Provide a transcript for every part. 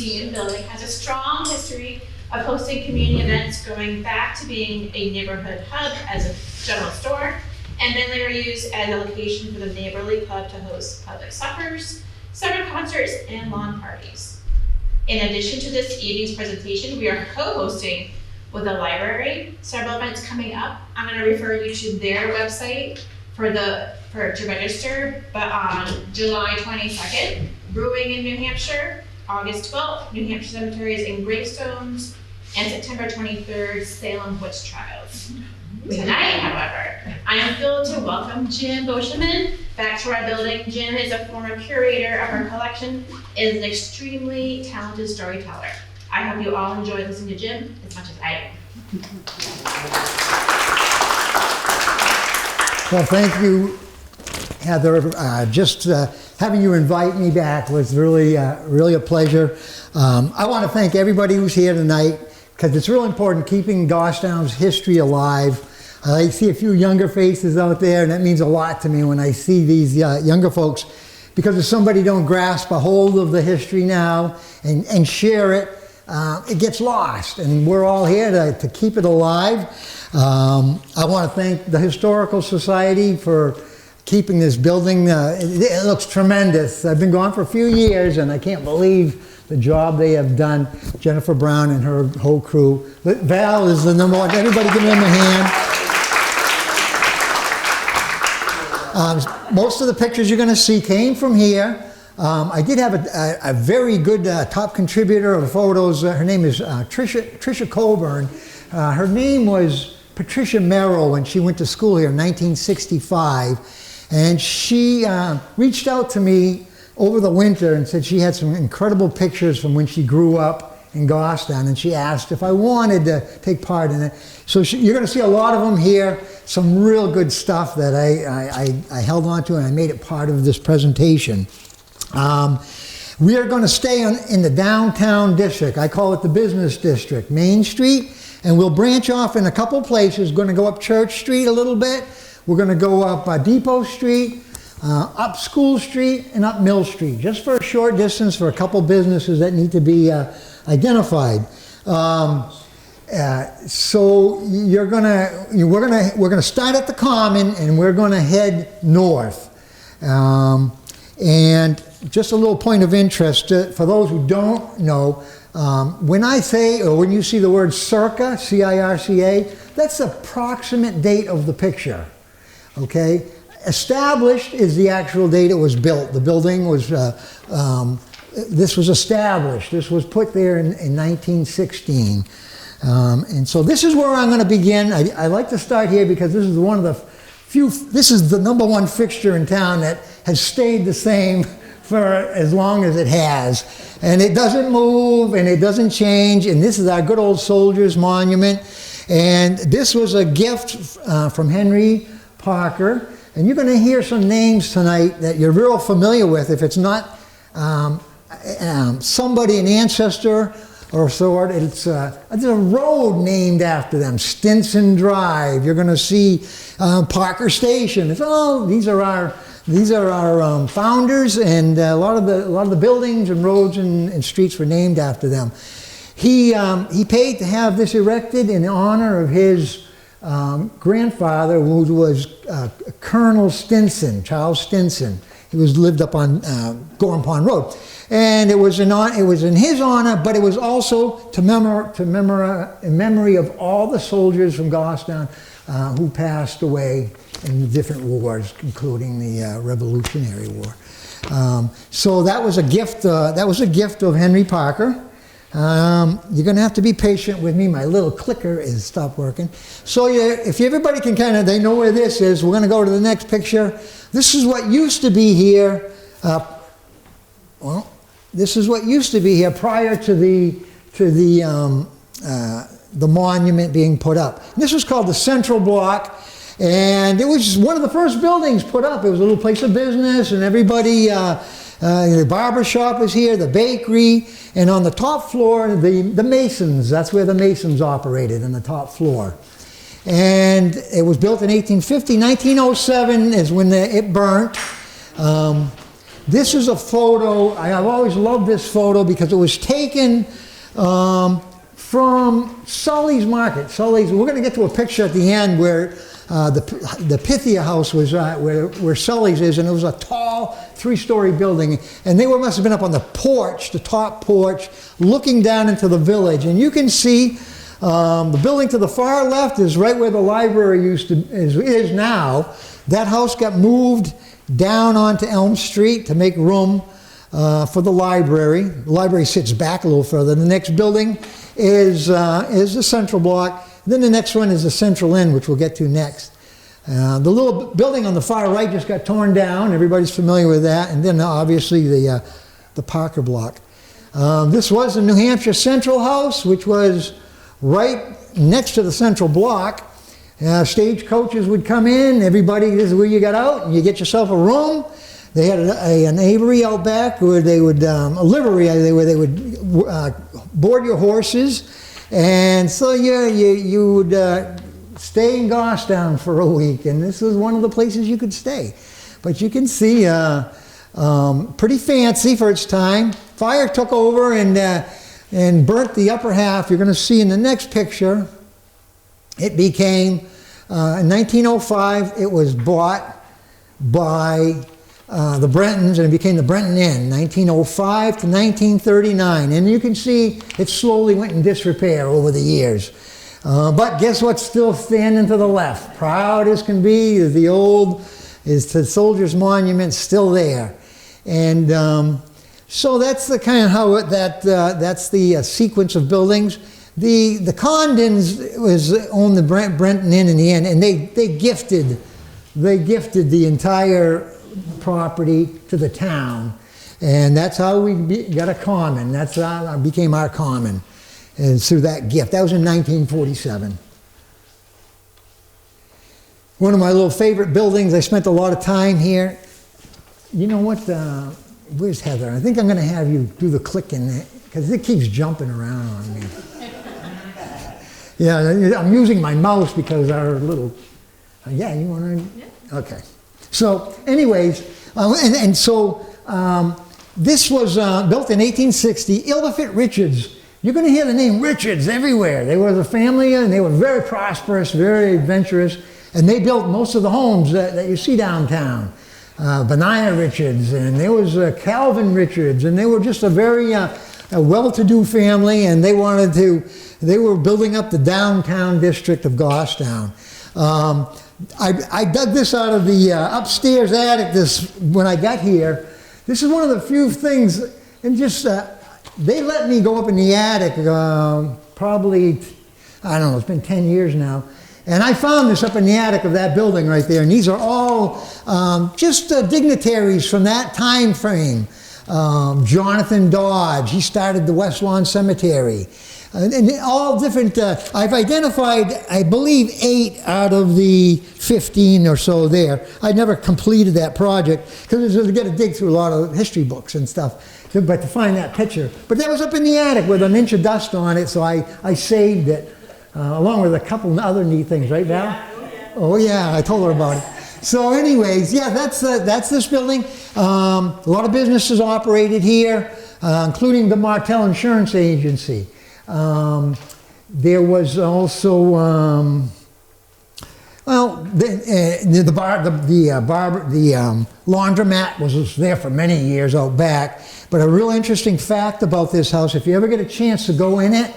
Museum building has a strong history of hosting community events going back to being a neighborhood hub as a general store, and then they were used as a location for the neighborly pub to host public suppers, summer concerts, and lawn parties. In addition to this evening's presentation, we are co-hosting with the library several events coming up. I'm going to refer you to their website to register, but on July 22nd, Brewing in New Hampshire, August 12th, New Hampshire Cemeteries and Gravestones, and September 23rd, Salem Witch Trials. Tonight, however, I am thrilled to welcome Jim Boschman back to our building. Jim is a former curator of our collection and is an extremely talented storyteller. I hope you all enjoy listening to Jim as much as I do. Well, thank you, Heather. Having you invite me back was really a pleasure. I want to thank everybody who's here tonight, because it's really important keeping Goffstown's history alive. I see a few younger faces out there, and that means a lot to me when I see these younger folks, because if somebody don't grasp a hold of the history now and share it, it gets lost, and we're all here to keep it alive. I want to thank the Historical Society for keeping this building. It looks tremendous. I've been gone for a few years, and I can't believe the job they have done. Jennifer Brown and her whole crew. Val is the number one. Everybody give them a hand. Most of the pictures you're going to see came from here. I did have a very good top contributor of photos. Her name is Tricia Coburn. Her name was Patricia Merrill when she went to school here in 1965. And she reached out to me over the winter and said she had some incredible pictures from when she grew up in Goffstown, and she asked if I wanted to take part in it. So you're going to see a lot of them here, some real good stuff that I held on to, and I made it part of this presentation. We are going to stay in the downtown district. I call it the business district, Main Street, and we'll branch off in a couple places. We're going to go up Church Street a little bit. We're going to go up Depot Street, up School Street, and up Mill Street, just for a short distance for a couple businesses that need to be identified. So we're gonna start at the Common, and we're gonna head north. And just a little point of interest for those who don't know, when I say, or when you see the word circa, C-I-R-C-A, that's the approximate date of the picture. Okay, established is the actual date it was built. The building was, this was established. This was put there in 1916. And so this is where I'm going to begin. I like to start here because this is one of the few, this is the number one fixture in town that has stayed the same for as long as it has. And it doesn't move and it doesn't change. And this is our good old Soldiers Monument. And this was a gift from Henry Parker, and you're going to hear some names tonight that you're real familiar with. If it's not somebody, an ancestor or sort, it's a road named after them. Stinson Drive. You're going to see Parker Station. It's these are our founders, and a lot of the buildings and roads and streets were named after them. He paid to have this erected in honor of his grandfather, who was Colonel Stinson, Charles Stinson. He lived up on Gorham Pond Road, and it was in his honor, but it was also in memory of all the soldiers from Goffstown who passed away in the different wars, including the Revolutionary War. So that was a gift. That was a gift of Henry Parker. You're going to have to be patient with me. My little clicker is stopped working. So if everybody can they know where this is, we're going to go to the next picture. This is what used to be here. This is what used to be here prior to the monument being put up. This was called the Central Block, and it was one of the first buildings put up. It was a little place of business, and everybody. The barber shop was here, the bakery, and on the top floor, the Masons. That's where the Masons operated, on the top floor. And it was built in 1850. 1907 is when it burnt. This is a photo, I've always loved this photo because it was taken from Sully's Market. Sully's, we're going to get to a picture at the end where the Pythia House was, where Sully's is, and it was a tall 3-story building. And they must have been up on the porch, the top porch, looking down into the village. And you can see the building to the far left is right where the library is now. That house got moved down onto Elm Street to make room for the library. The library sits back a little further. The next building is the Central Block. Then the next one is the Central Inn, which we'll get to next. The little building on the far right just got torn down. Everybody's familiar with that. And then obviously the Parker Block. This was the New Hampshire Central House, which was right next to the Central Block. Stagecoaches would come in. Everybody, this is where you got out, and you get yourself a room. They had an aviary out back where they would, a livery where they would board your horses. And so you would stay in Goffstown for a week, and this was one of the places you could stay. But you can see, pretty fancy for its time. Fire took over and burnt the upper half. You're going to see in the next picture, it became, in 1905, it was bought by the Brentons, and it became the Brenton Inn, 1905 to 1939. And you can see it slowly went in disrepair over the years. But guess what's still standing to the left? Proud as can be, is the Soldiers Monument still there. And so that's the kind of how that's the sequence of buildings. The Condons owned the Brenton Inn in the end, and they gifted the entire property to the town, and that's how we got a common. That's how it became our common, and through that gift. That was in 1947. One of my little favorite buildings. I spent a lot of time here. You know what? Where's Heather? I think I'm going to have you do the clicking because it keeps jumping around on me. Yeah, I'm using my mouse because our little. Yeah, you want to? Yeah. Okay. So, anyways, so this was built in 1860. Ilderfit Richards. You're going to hear the name Richards everywhere. They were the family, and they were very prosperous, very adventurous, and they built most of the homes that you see downtown. Benaiah Richards, and there was Calvin Richards, and they were just a very a well-to-do family, and they were building up the downtown district of Goffstown. I dug this out of the upstairs attic when I got here. This is one of the few things, and just, they let me go up in the attic probably, I don't know, it's been 10 years now. And I found this up in the attic of that building right there. And these are all just dignitaries from that time frame. Jonathan Dodge, he started the West Lawn Cemetery. And all different, I've identified, I believe, 8 out of the 15 or so there. I never completed that project because you got to dig through a lot of history books and stuff, but to find that picture. But that was up in the attic with an inch of dust on it, so I saved it, along with a couple other neat things, right, Val? Yeah. Oh yeah, I told her about it. So anyways, yeah, that's this building. A lot of businesses operated here, including the Martel Insurance Agency. There was also, the laundromat was there for many years out back. But a real interesting fact about this house, if you ever get a chance to go in it,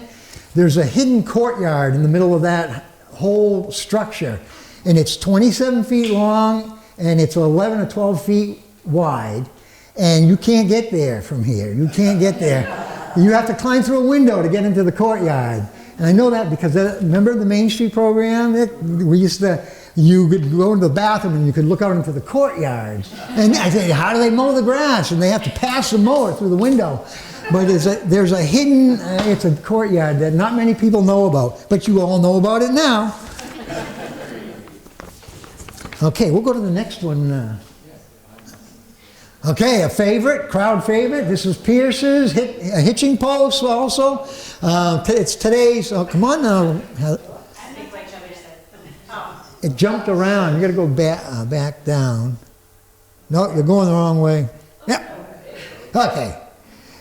there's a hidden courtyard in the middle of that whole structure. And it's 27 feet long, and it's 11 or 12 feet wide. And you can't get there from here. You can't get there. You have to climb through a window to get into the courtyard. And I know that because, remember the Main Street program? You could go into the bathroom and you could look out into the courtyard. And I say, how do they mow the grass? And they have to pass the mower through the window. But there's a hidden, it's a courtyard that not many people know about. But you all know about it now. Okay, we'll go to the next one. Okay, a favorite, crowd favorite. This is Pierce's hitching post also. It's today's, oh, come on now. It jumped around. You got to go back down. No, you're going the wrong way. Yeah. Okay.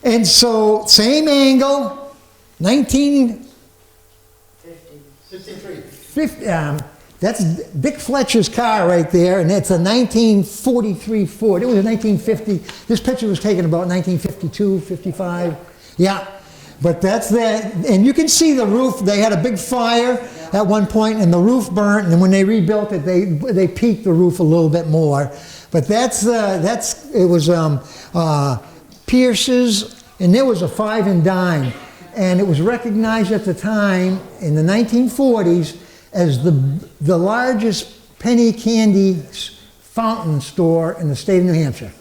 And so, same angle, 1953. That's Dick Fletcher's car right there, and it's a 1943 Ford. It was a 1950. This picture was taken about 1952, 55. Yeah. But that's that, and you can see the roof. They had a big fire at one point, and the roof burnt. And when they rebuilt it, they peaked the roof a little bit more. But it was Pierce's, and there was a 5 and dime, and it was recognized at the time in the 1940s as the largest penny candy fountain store in the state of New Hampshire.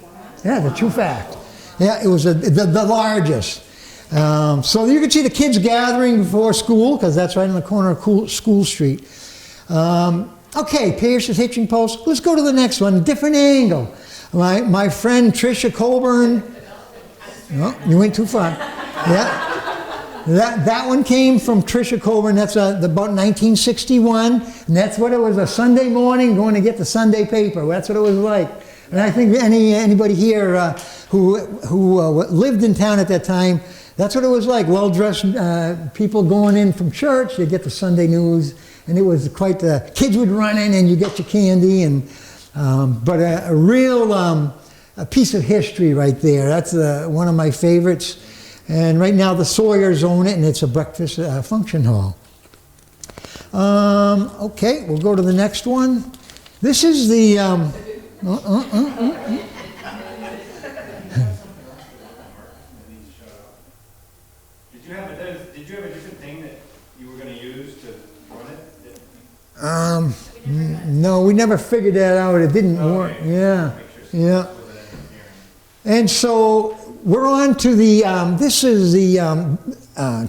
Yeah, the true fact. Yeah, it was the largest. So you can see the kids gathering before school, because that's right in the corner of School Street. Okay, Pierce's hitching post. Let's go to the next one, different angle. My friend Tricia Colburn. No, you went too far. Yeah. That one came from Tricia Colburn. That's about 1961, and that's what it was, a Sunday morning going to get the Sunday paper. That's what it was like. And I think anybody here who lived in town at that time, that's what it was like. Well-dressed people going in from church, you get the Sunday news, and it was quite the kids would run in and you get your candy, and but a real a piece of history right there. That's one of my favorites. And right now the Sawyers own it, and it's a breakfast function hall. Okay, we'll go to the next one. This is the... Did you have a different thing that you were going to use to run it? No, we never figured that out. It didn't work. Yeah, yeah. And so we're on to the, this is the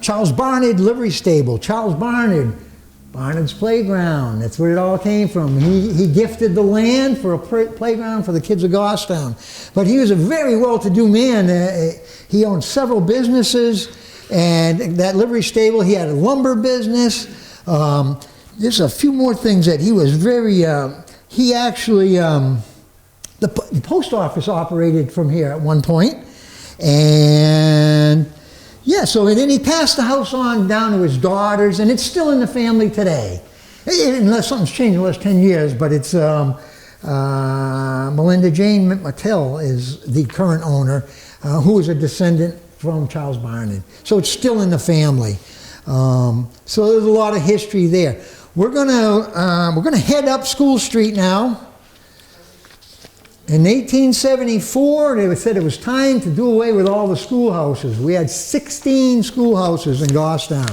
Charles Barnard livery stable. Charles Barnard, Barnard's Playground. That's where it all came from. He gifted the land for a playground for the kids of Goffstown. But he was a very well-to-do man. He owned several businesses, and that livery stable, he had a lumber business. There's a few more things that he was very, he actually, the post office operated from here at one point. And yeah, so and then he passed the house on down to his daughters, and it's still in the family today. Unless something's changed in the last 10 years, but it's Melinda Jane Mattel is the current owner, who is a descendant from Charles Barnard. So it's still in the family. So there's a lot of history there. We're gonna head up School Street now. In 1874, they said it was time to do away with all the schoolhouses. We had 16 schoolhouses in Goffstown.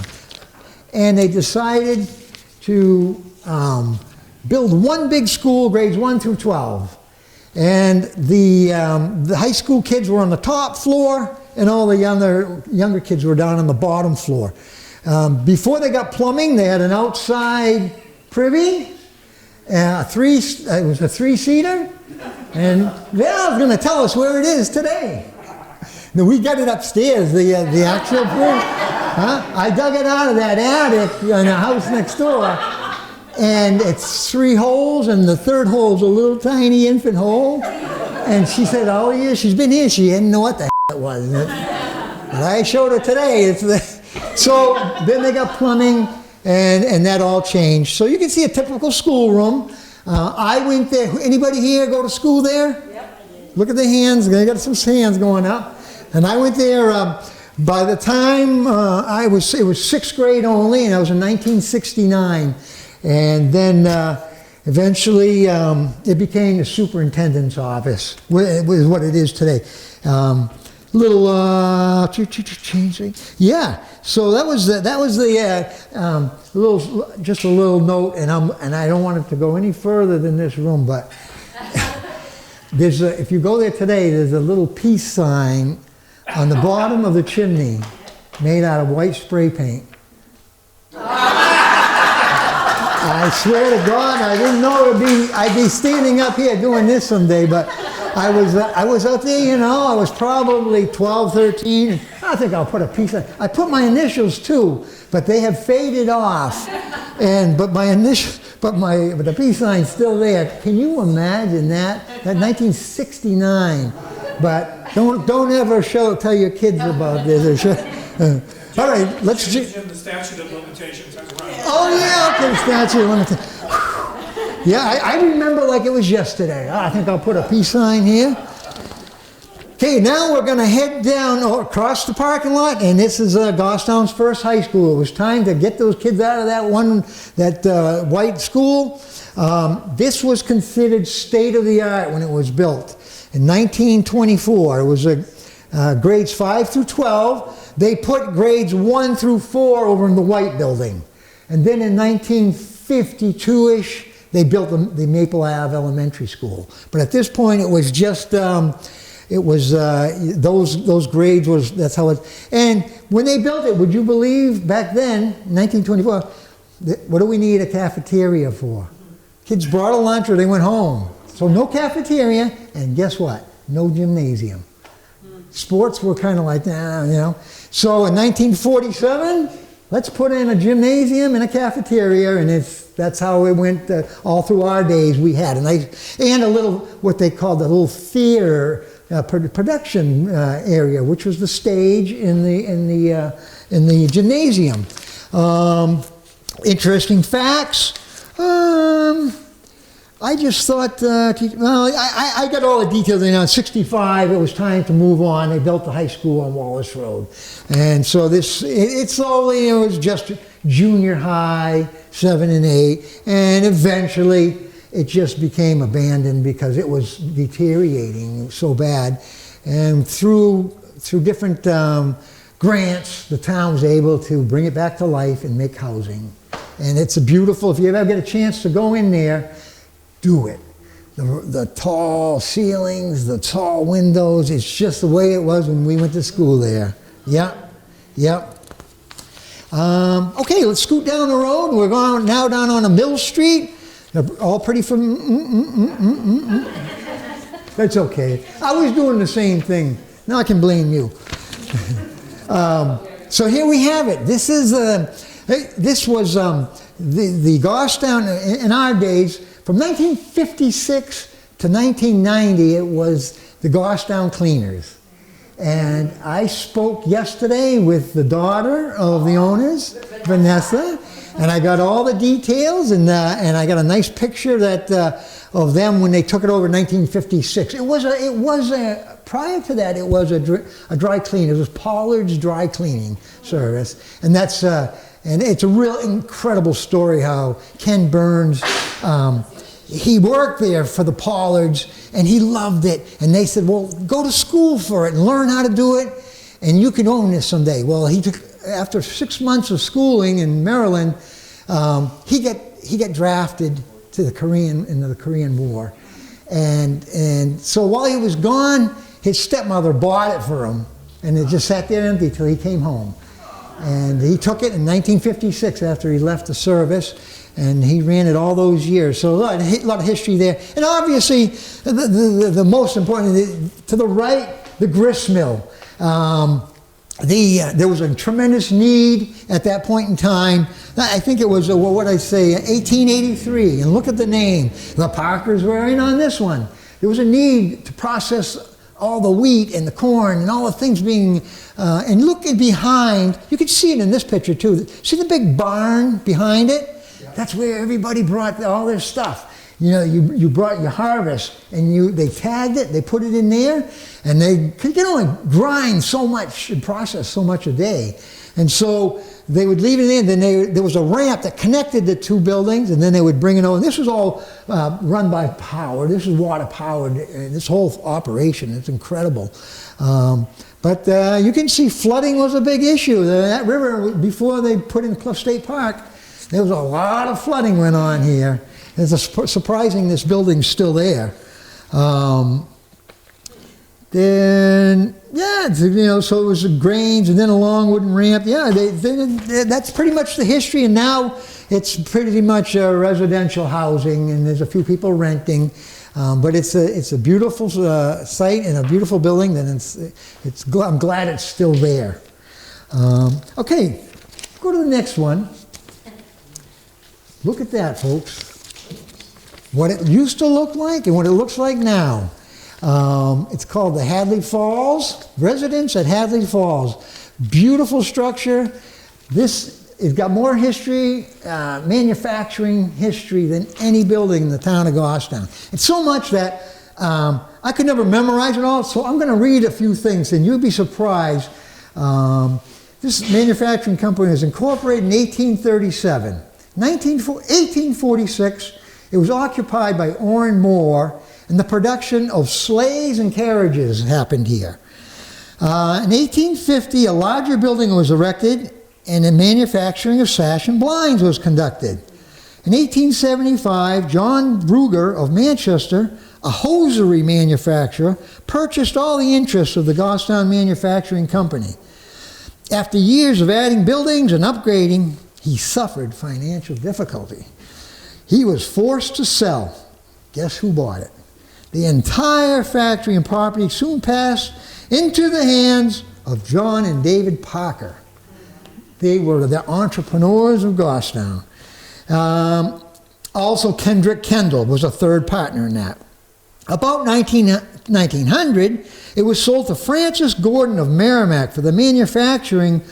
And they decided to build one big school, grades 1 through 12. And the high school kids were on the top floor, and all the younger kids were down on the bottom floor. Before they got plumbing, they had an outside privy. It was a 3-seater. And Val's going to tell us where it is today. Now, we got it upstairs, the actual privy. I dug it out of that attic in the house next door. And it's 3 holes, and the third hole's a little tiny infant hole. And she said, oh yeah, she's been here. She didn't know what the hell it was. But I showed her today. So then they got plumbing, and that all changed. So you can see a typical schoolroom. I went there. Anybody here go to school there? Yep, I did. Look at the hands. They got some hands going up. And I went there. By the time it was 6th grade only, and that was in 1969. And then eventually it became the superintendent's office. It was what it is today. Changing. Yeah. So that was the just a little note, and I don't want it to go any further than this room, but if you go there today, there's a little peace sign on the bottom of the chimney made out of white spray paint. I swear to God, I didn't know I'd be standing up here doing this someday, but I was out there, you know, I was probably 12, 13. I think I'll put a piece of, I put my initials too, but they have faded off. But the peace sign's still there. Can you imagine that? That 1969. But don't ever tell your kids about this. All right, let's do. Jim, the statute of limitations has run. Oh yeah, okay, statute of limitations. Yeah, I remember like it was yesterday. I think I'll put a peace sign here. Okay, now we're going to head down across the parking lot, and this is Goffstown's first high school. It was time to get those kids out of that white school. This was considered state-of-the-art when it was built. In 1924, it was grades 5 through 12. They put grades 1 through 4 over in the white building. And then in 1952-ish, they built the Maple Ave Elementary School. But at this point, it was just... those grades was, that's how it, and when they built it, would you believe back then, 1924, what do we need a cafeteria for? Kids brought a lunch or they went home. So no cafeteria, and guess what? No gymnasium. Sports were kind of like, nah, you know. So in 1947, let's put in a gymnasium and a cafeteria, and that's how it went all through our days. We had and a little, what they called the little theater, production area, which was the stage in the gymnasium. Interesting facts. I just thought, I got all the details. In 65, it was time to move on. They built the high school on Wallace Road, and so it slowly, it was just junior high, 7 and 8, and eventually. It just became abandoned because it was deteriorating so bad. And through different grants, the town was able to bring it back to life and make housing. And it's a beautiful, if you ever get a chance to go in there, do it. The tall ceilings, the tall windows, it's just the way it was when we went to school there. Yep. Okay, let's scoot down the road. We're going now down on a Mill Street. They're all pretty That's okay. I was doing the same thing. Now I can blame you. So here we have it. This was the Goffstown in our days. From 1956 to 1990, it was the Goffstown Cleaners. And I spoke yesterday with the daughter of the owners, Vanessa. And I got all the details, and I got a nice picture of them when they took it over in 1956. Prior to that, it was a dry clean. It was Pollard's Dry Cleaning Service, and that's and it's a real incredible story how Ken Burns. He worked there for the Pollards, and he loved it. And they said, "Well, go to school for it and learn how to do it, and you can own this someday." Well, after 6 months of schooling in Maryland, he got drafted to into the Korean War, and so while he was gone, his stepmother bought it for him, and it just sat there empty till he came home, and he took it in 1956 after he left the service, and he ran it all those years. So a lot of history there, and obviously the most important to the right, the grist mill. There was a tremendous need at that point in time. I think it was, 1883, and look at the name. The Parkers were in on this one. There was a need to process all the wheat and the corn and all the things being, and looking behind, you can see it in this picture too. See the big barn behind it? Yeah. That's where everybody brought all their stuff. You know, you brought your harvest, and they tagged it, they put it in there, and they could only grind so much and process so much a day. And so they would leave it in, then there was a ramp that connected the two buildings, and then they would bring it over. This was all run by power. This is water powered, this whole operation. It's incredible. But you can see flooding was a big issue. That river, before they put in Cliff State Park, there was a lot of flooding went on here. It's surprising this building's still there. Then, yeah, so it was the grains, and then a long wooden ramp. Yeah, that's pretty much the history, and now it's pretty much residential housing, and there's a few people renting. But it's a beautiful site and a beautiful building, and I'm glad it's still there. Okay, go to the next one. Look at that, folks. What it used to look like and what it looks like now. It's called the Hadley Falls, Residence at Hadley Falls. Beautiful structure. It's got more history, manufacturing history than any building in the town of Goffstown. It's so much that I could never memorize it all, so I'm going to read a few things and you'll be surprised. This manufacturing company was incorporated in 1837. 1846, it was occupied by Orrin Moore, and the production of sleighs and carriages happened here. In 1850, a larger building was erected, and the manufacturing of sash and blinds was conducted. In 1875, John Brugger of Manchester, a hosiery manufacturer, purchased all the interests of the Goffstown Manufacturing Company. After years of adding buildings and upgrading, he suffered financial difficulty. He was forced to sell. Guess who bought it? The entire factory and property soon passed into the hands of John and David Parker. They were the entrepreneurs of Goffstown. Also, Kendrick Kendall was a third partner in that. About 1900, it was sold to Francis Gordon of Merrimack for the manufacturing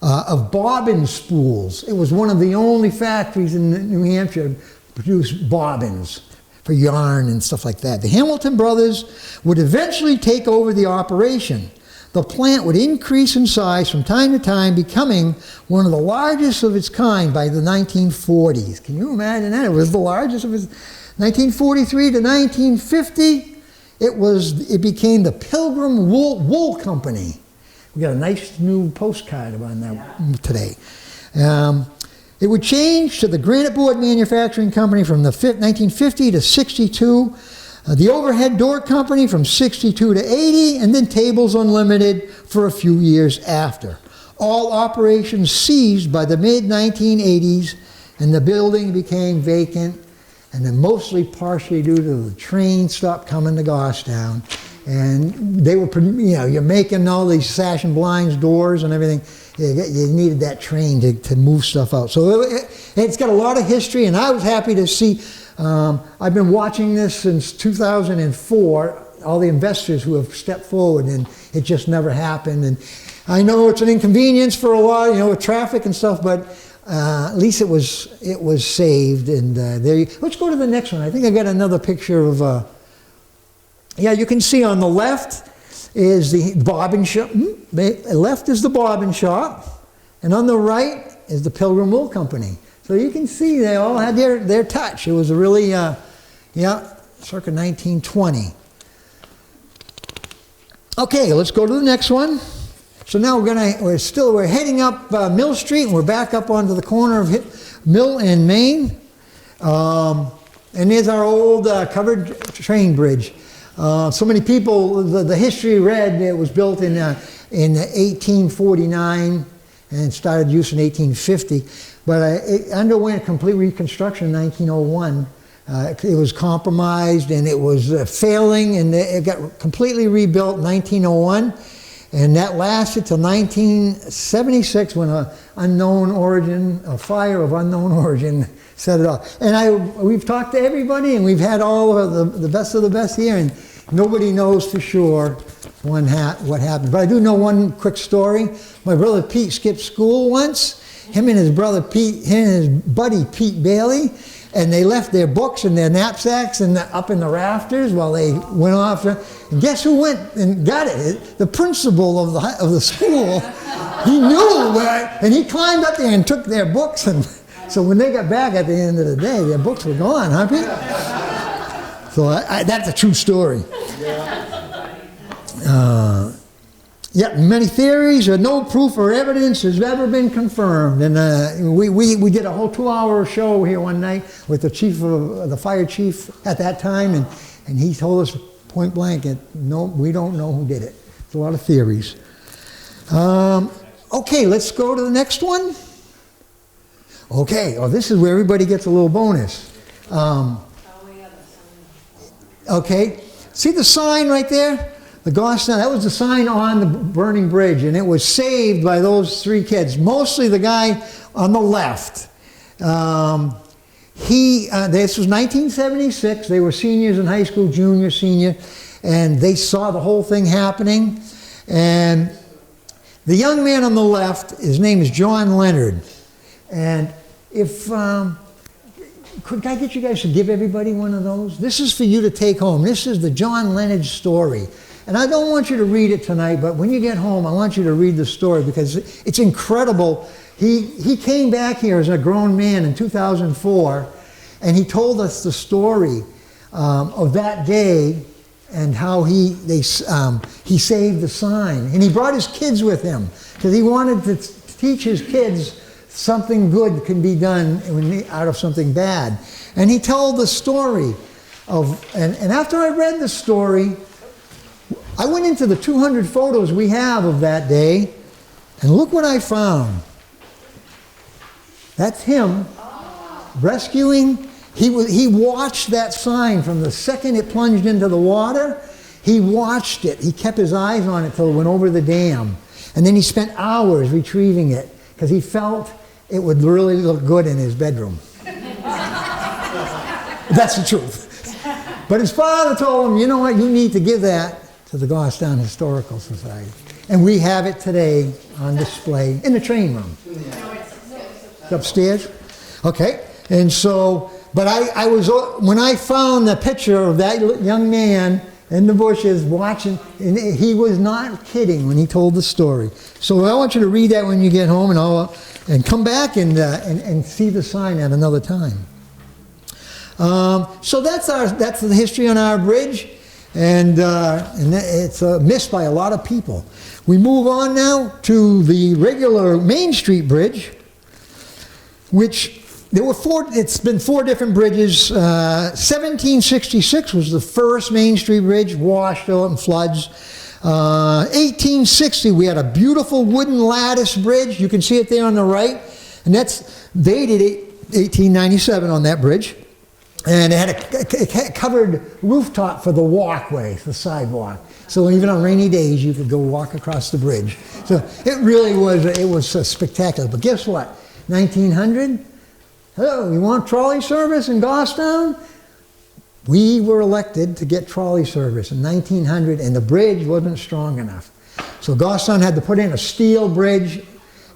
of bobbin spools. It was one of the only factories in New Hampshire that produced bobbins for yarn and stuff like that. The Hamilton brothers would eventually take over the operation. The plant would increase in size from time to time, becoming one of the largest of its kind by the 1940s. Can you imagine that? It was the largest of its 1943 to 1950. It became the Pilgrim Wool Company. We got a nice new postcard on that today. It would change to the Granite Board Manufacturing Company from the 1950 to 62. The Overhead Door Company from 62 to 80, and then Tables Unlimited for a few years after. All operations ceased by the mid-1980s, and the building became vacant, and then mostly partially due to the train stopped coming to Goffstown. And they were, you're making all these sash and blinds, doors and everything. You needed that train to move stuff out. So it's got a lot of history, and I was happy to see. I've been watching this since 2004, all the investors who have stepped forward, and it just never happened. And I know it's an inconvenience for a lot, with traffic and stuff, but at least it was saved. And let's go to the next one. I think I got another picture of, you can see on the left is the bobbin shop. Left is the bobbin shop, and on the right is the Pilgrim Wool Company. So you can see they all had their touch. It was a really, circa 1920. Okay, let's go to the next one. So now we're heading up Mill Street, and we're back up onto the corner of Mill and Main. And there's our old covered train bridge. So many people, the history read it was built in 1849 and started use in 1850. But it underwent complete reconstruction in 1901. It was compromised and it was failing, and it got completely rebuilt in 1901. And that lasted till 1976 when a fire of unknown origin set it off. And we've talked to everybody, and we've had all of the best of the best here, and nobody knows for sure what happened. But I do know one quick story. My brother Pete skipped school once. Him and his buddy Pete Bailey, and they left their books and their knapsacks up in the rafters while they went off. And guess who went and got it? The principal of the school. He knew, and he climbed up there and took their books. And so when they got back at the end of the day, their books were gone, huh, Pete? So that's a true story. Many theories, no proof or evidence has ever been confirmed. And we did a whole 2-hour show here one night with the fire chief at that time, and he told us point blank, no, we don't know who did it. There's a lot of theories. Okay, let's go to the next one. Okay, this is where everybody gets a little bonus. Okay, see the sign right there? The Goffstown, that was the sign on the burning bridge, and it was saved by those 3 kids. Mostly the guy on the left. This was 1976. They were seniors in high school, junior, senior, and they saw the whole thing happening. And the young man on the left, his name is John Leonard. And if, could I get you guys to give everybody one of those? This is for you to take home. This is the John Leonard story. And I don't want you to read it tonight, but when you get home, I want you to read the story because it's incredible. He came back here as a grown man in 2004, and he told us the story of that day and how he saved the sign. And he brought his kids with him because he wanted to teach his kids something good can be done out of something bad. And he told the story of, and after I read the story, I went into the 200 photos we have of that day, and look what I found. That's him rescuing. He watched that sign from the second it plunged into the water. He watched it. He kept his eyes on it till it went over the dam. And then he spent hours retrieving it because he felt it would really look good in his bedroom. That's the truth. But his father told him, you know what, you need to give that to the Goffstown Historical Society. And we have it today on display in the train room. It's upstairs? Okay. And so, but I was, when I found the picture of that young man in the bushes watching, and he was not kidding when he told the story. So I want you to read that when you get home, and come back and see the sign at another time. So that's the history on our bridge, and it's missed by a lot of people. We move on now to the regular Main Street Bridge, which there were it's been 4 different bridges. 1766 was the first Main Street Bridge, washed out in floods. 1860, we had a beautiful wooden lattice bridge. You can see it there on the right. And that's dated 1897 on that bridge. And it had a covered rooftop for the walkway, the sidewalk. So even on rainy days, you could go walk across the bridge. So it really was spectacular. But guess what? 1900, hello, you want trolley service in Goffstown? We were elected to get trolley service in 1900, and the bridge wasn't strong enough. So Goffstown had to put in a steel bridge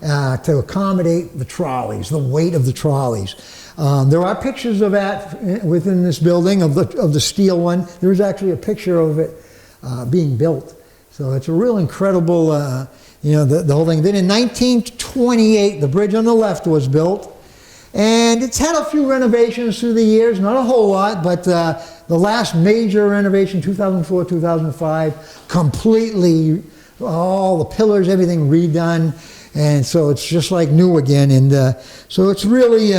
to accommodate the trolleys, the weight of the trolleys. There are pictures of that within this building, of the steel one. There's actually a picture of it being built. So it's a real incredible, the whole thing. Then in 1928, the bridge on the left was built. And it's had a few renovations through the years, not a whole lot, but the last major renovation, 2004, 2005, completely, all the pillars, everything redone. And so it's just like new again. And so it's really,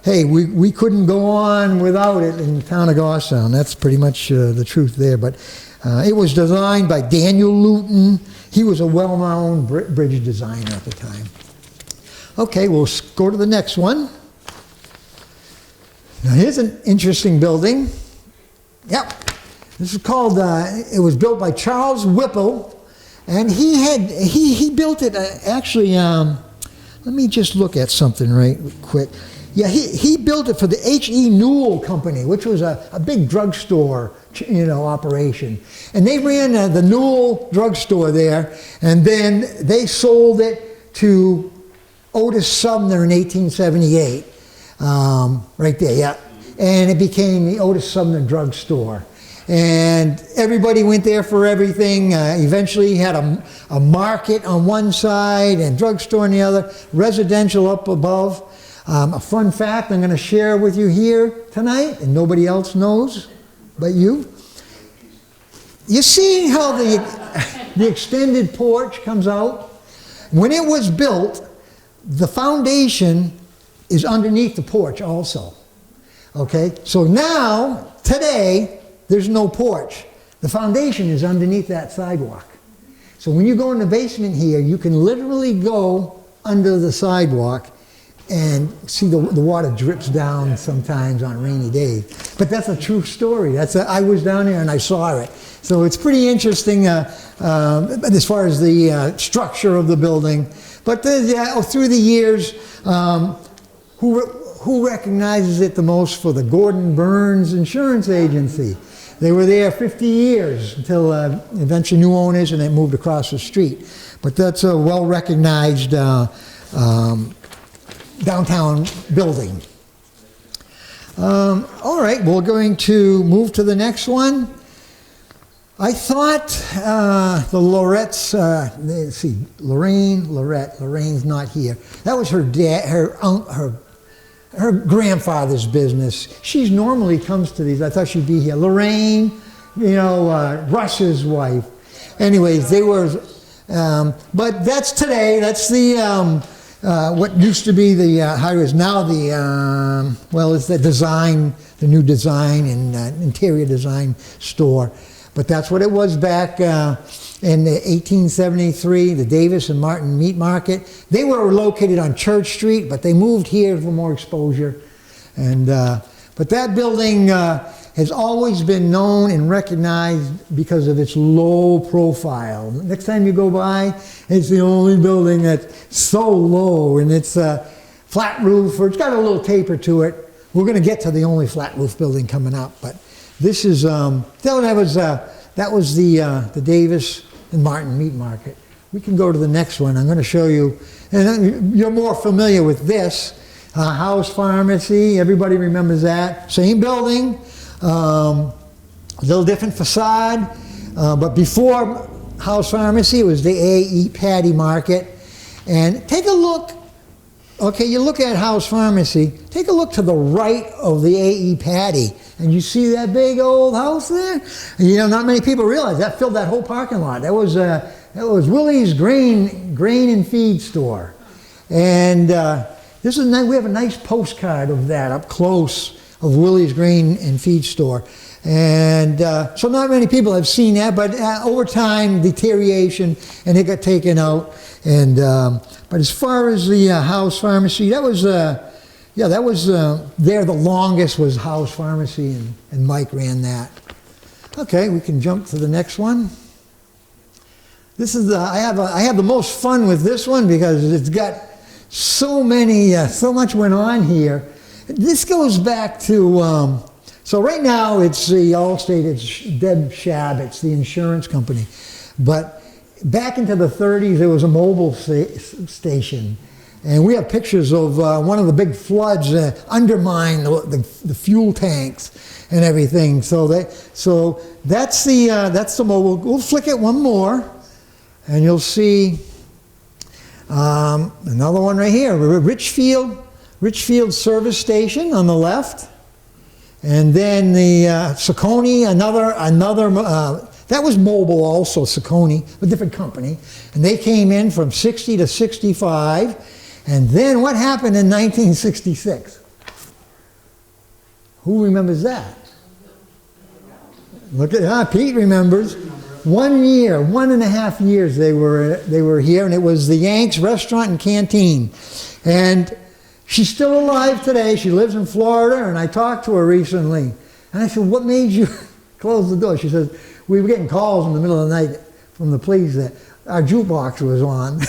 hey, we couldn't go on without it in the town of Goffstown. That's pretty much the truth there. But it was designed by Daniel Luton. He was a well-known bridge designer at the time. Okay, we'll go to the next one. Now here's an interesting building. Yep, this is called, it was built by Charles Whipple, and he built it actually, let me just look at something right quick. Yeah, he built it for the H.E. Newell Company, which was a big drugstore, operation. And they ran the Newell drugstore there, and then they sold it to Otis Sumner in 1878. Right there, yeah. And it became the Otis Sumner Drugstore. And everybody went there for everything. Eventually had a market on one side and drugstore on the other, residential up above. A fun fact I'm going to share with you here tonight, and nobody else knows but you. You see how the extended porch comes out? When it was built, the foundation is underneath the porch also. Okay, so now, today, there's no porch. The foundation is underneath that sidewalk. So when you go in the basement here, you can literally go under the sidewalk and see the water drips down sometimes on rainy days. But that's a true story. I was down there and I saw it. So it's pretty interesting as far as the structure of the building. But through the years, who recognizes it the most for the Gordon Burns Insurance Agency? They were there 50 years until eventually new owners, and they moved across the street. But that's a well-recognized downtown building. All right, we're going to move to the next one. I thought the Lorette's, let's see, Lorraine's not here. That was her dad, her grandfather's business. She normally comes to these. I thought she'd be here. Lorraine, Russ's wife. Anyways, they were, but that's today. That's the, what used to be the, how is now the, it's the design, the new design and interior design store. But that's what it was back in 1873, the Davis and Martin Meat Market. They were located on Church Street, but they moved here for more exposure. And but that building has always been known and recognized because of its low profile. Next time you go by, it's the only building that's so low, and it's a flat roof, or it's got a little taper to it. We're going to get to the only flat roof building coming up, but this is that was the Davis and Martin Meat Market. We can go to the next one. I'm going to show you, and you're more familiar with this. House Pharmacy, everybody remembers that. Same building, a little different facade, but before House Pharmacy, it was the A.E. Patty Market. And take a look, okay, you look at House Pharmacy, take a look to the right of the A.E. Patty, and you see that big old house there? Not many people realize that filled that whole parking lot. That was Willie's Grain and Feed Store. And this is we have a nice postcard of that up close of Willie's Grain and Feed Store. And so not many people have seen that, but over time, deterioration, and it got taken out. And but as far as the House Pharmacy, that was there the longest was House Pharmacy, and Mike ran that. Okay, we can jump to the next one. This is I have the most fun with this one because it's got so much went on here. This goes back to so right now it's the Allstate, it's Deb Schab, it's the insurance company, but back into the 30s there was a mobile station. And we have pictures of one of the big floods undermined the fuel tanks and everything. So that's the mobile. We'll flick it one more, and you'll see another one right here. Richfield Service Station on the left, and then the Saucony, another. That was mobile also, Saucony, a different company, and they came in from 60 to 65. And then what happened in 1966? Who remembers that? Look at Pete remembers. 1.5 years they were here, and it was the Yanks Restaurant and Canteen. And she's still alive today. She lives in Florida, and I talked to her recently. And I said, "What made you close the door?" She says, "We were getting calls in the middle of the night from the police that our jukebox was on."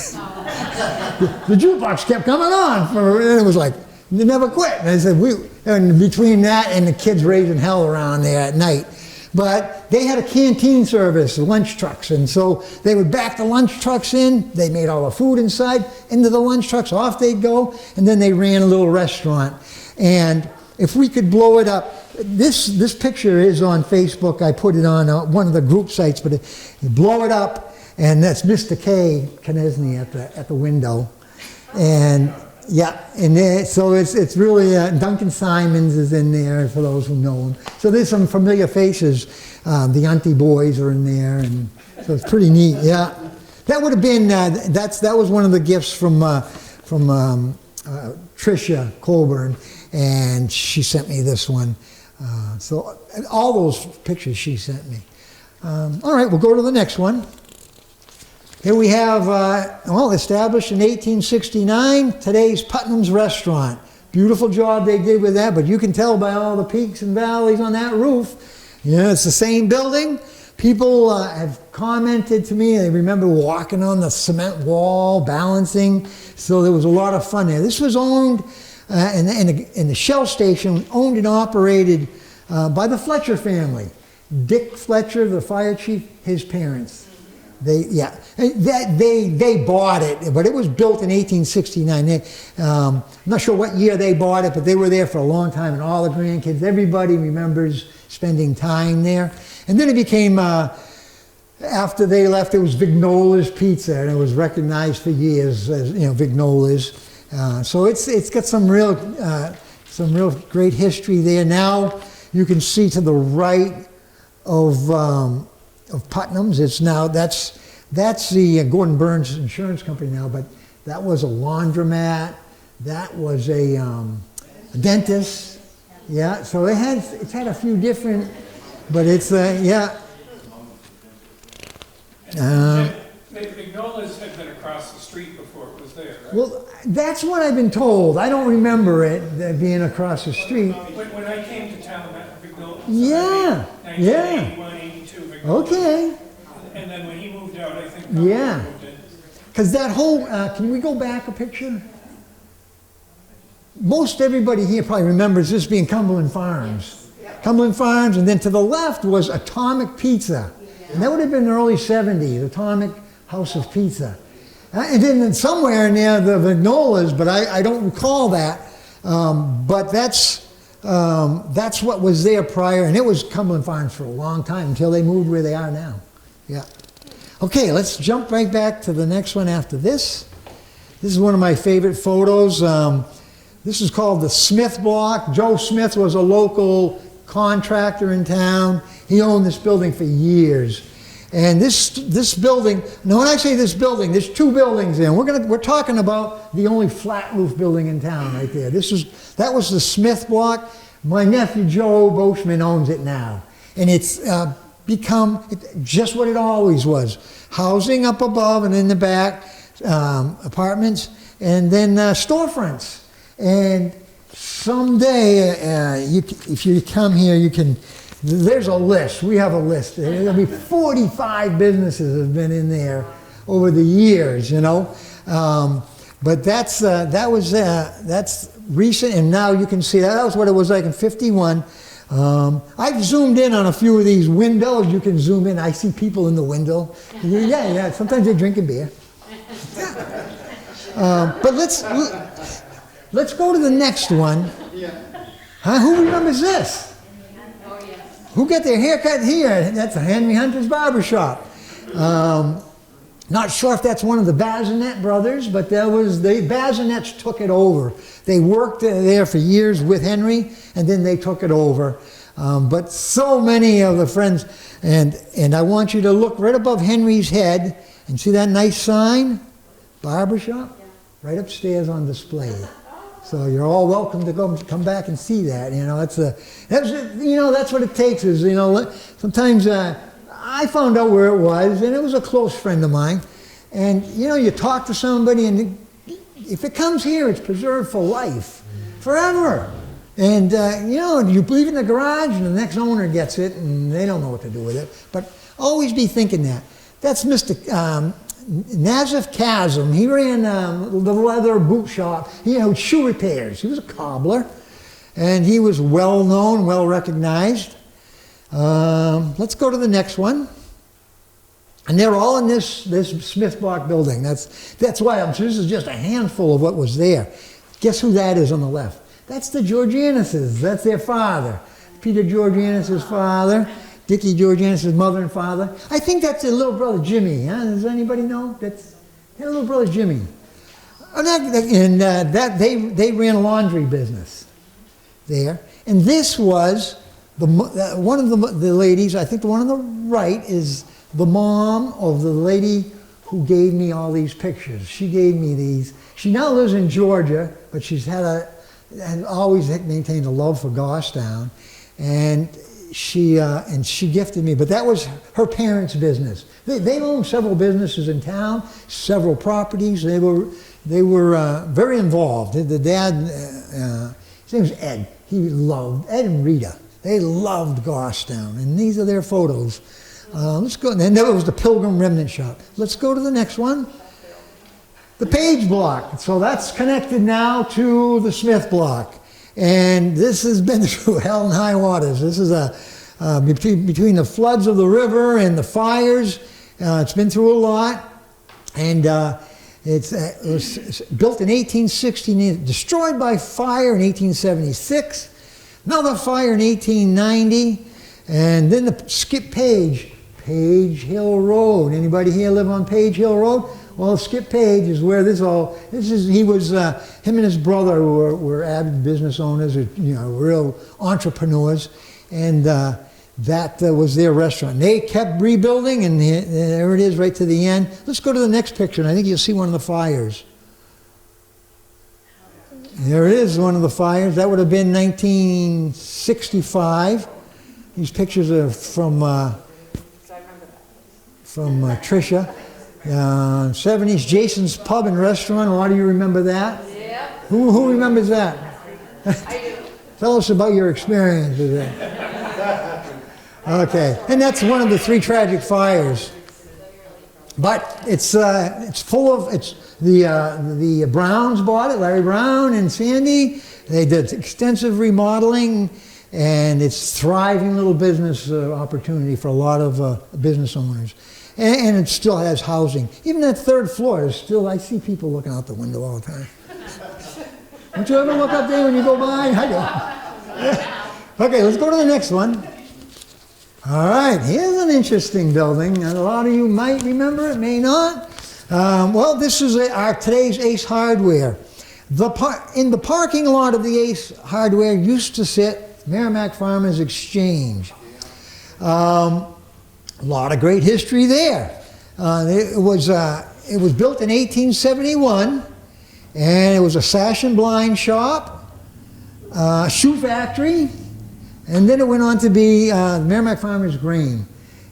The jukebox kept coming on, and it was like, they never quit. And I said, and between that and the kids raising hell around there at night. But they had a canteen service, lunch trucks, and so they would back the lunch trucks in, they made all the food inside, into the lunch trucks, off they'd go, and then they ran a little restaurant. And if we could blow it up, this picture is on Facebook, I put it on one of the group sites, but you blow it up, and that's Mr. K. Knesny at the window. And yeah, and so it's really, Duncan Simons is in there for those who know him. So there's some familiar faces. The Auntie Boys are in there, and so it's pretty neat, yeah. That would have been, that was one of the gifts from Tricia Colburn, and she sent me this one. So all those pictures she sent me. All right, we'll go to the next one. Here we have, established in 1869, today's Putnam's Restaurant. Beautiful job they did with that, but you can tell by all the peaks and valleys on that roof. It's the same building. People have commented to me, they remember walking on the cement wall, balancing, so there was a lot of fun there. This was owned, in the Shell Station, owned and operated by the Fletcher family. Dick Fletcher, the fire chief, his parents. They bought it, but it was built in 1869. I'm not sure what year they bought it, but they were there for a long time, and all the grandkids, everybody remembers spending time there. And then it became, after they left, it was Vignola's Pizza, and it was recognized for years as, Vignola's. So it's got some real great history there. Now you can see to the right of Putnam's. It's now that's the Gordon Burns Insurance Company now, but that was a laundromat. That was a dentist. Yeah, so it's had a few different, but it's Magnola's had been across the street before it was there, right? Well, that's what I've been told. I don't remember it being across the street. When I came to town, Magnola's. Yeah, 1981, 82, Magnola's. Okay. And then when he moved out, I think. Yeah. Moved in. Because that whole, can we go back a picture? Most everybody here probably remembers this being Cumberland Farms. Cumberland Farms, and then to the left was Atomic Pizza. And that would have been the early 70s, Atomic House of Pizza. And then somewhere near the Vignolas, but I don't recall that. But that's what was there prior, and it was Cumberland Farms for a long time until they moved where they are now. Yeah. Okay, let's jump right back to the next one after this. This is one of my favorite photos. This is called the Smith Block. Joe Smith was a local contractor in town. He owned this building for years. And this building, now when I say this building, there's two buildings there. We're talking about the only flat roof building in town right there. That was the Smith Block. My nephew Joe Boschman owns it now. And it's become just what it always was. Housing up above and in the back, apartments, and then storefronts. And someday, if you come here, there's a list. We have a list. There'll be 45 businesses have been in there over the years, But that's recent, and now you can see that was what it was like in '51. I've zoomed in on a few of these windows. You can zoom in. I see people in the window. Yeah. Sometimes they're drinking beer. But let's go to the next one. Huh? Who remembers this? Who got their hair cut here? That's Henry Hunter's Barbershop. Not sure if that's one of the Bazinet brothers, but the Bazinets took it over. They worked there for years with Henry, and then they took it over. But so many of the friends, and I want you to look right above Henry's head, and see that nice sign? Barbershop? Right upstairs on display. So you're all welcome to come back and see that. That's what it takes. Sometimes I found out where it was, and it was a close friend of mine. And you talk to somebody, and if it comes here, it's preserved for life, forever. And you leave it in the garage, and the next owner gets it, and they don't know what to do with it. But always be thinking that. That's Mr. Nazif Chasm. He ran the leather boot shop. He had shoe repairs. He was a cobbler, and he was well known, well recognized. Let's go to the next one. And they're all in this Smith Block building. That's why this is just a handful of what was there. Guess who that is on the left? That's the Georgianuses. That's their father, Peter Georgianus' father. Dickie Georgianus' mother and father. I think that's their little brother Jimmy. Huh? Does anybody know? That's their little brother Jimmy. They ran a laundry business there. And this was one of the ladies. I think the one on the right is the mom of the lady who gave me all these pictures. She gave me these. She now lives in Georgia, but she's and always maintained a love for Goffstown, and she gifted me, but that was her parents' business. They owned several businesses in town, several properties. They were very involved. The dad, his name was Ed. Ed and Rita. They loved Goffstown, and these are their photos. Let's go. And there was the Pilgrim Remnant Shop. Let's go to the next one. The Page Block. So that's connected now to the Smith Block. And this has been through hell and high waters. This is between the floods of the river and the fires. It's been through a lot, and it was built in 1860, destroyed by fire in 1876, another fire in 1890, and then the Skip Page Hill Road. Anybody here live on Page Hill Road? Well, Skip Page is where he was, him and his brother were avid business owners, real entrepreneurs, and that was their restaurant. They kept rebuilding, and there it is right to the end. Let's go to the next picture, and I think you'll see one of the fires. There it is, one of the fires. That would have been 1965. These pictures are from Tricia. 70s, Jason's Pub and Restaurant. A lot of you remember that? Yeah. Who remembers that? I do. Tell us about your experience with it. Okay, and that's one of the 3 tragic fires. But it's full of, the Browns bought it, Larry Brown and Sandy. They did extensive remodeling, and it's thriving little business opportunity for a lot of business owners. And it still has housing. Even that 3rd floor is still, I see people looking out the window all the time. Don't you ever look up there when you go by? I do. Okay, let's go to the next one. All right, here's an interesting building, and a lot of you might remember it, may not. Well, this is today's Ace Hardware. In the parking lot of the Ace Hardware used to sit Merrimack Farmers Exchange. A lot of great history there. It was built in 1871, and it was a sash and blind shop, shoe factory, and then it went on to be Merrimack Farmers Grain.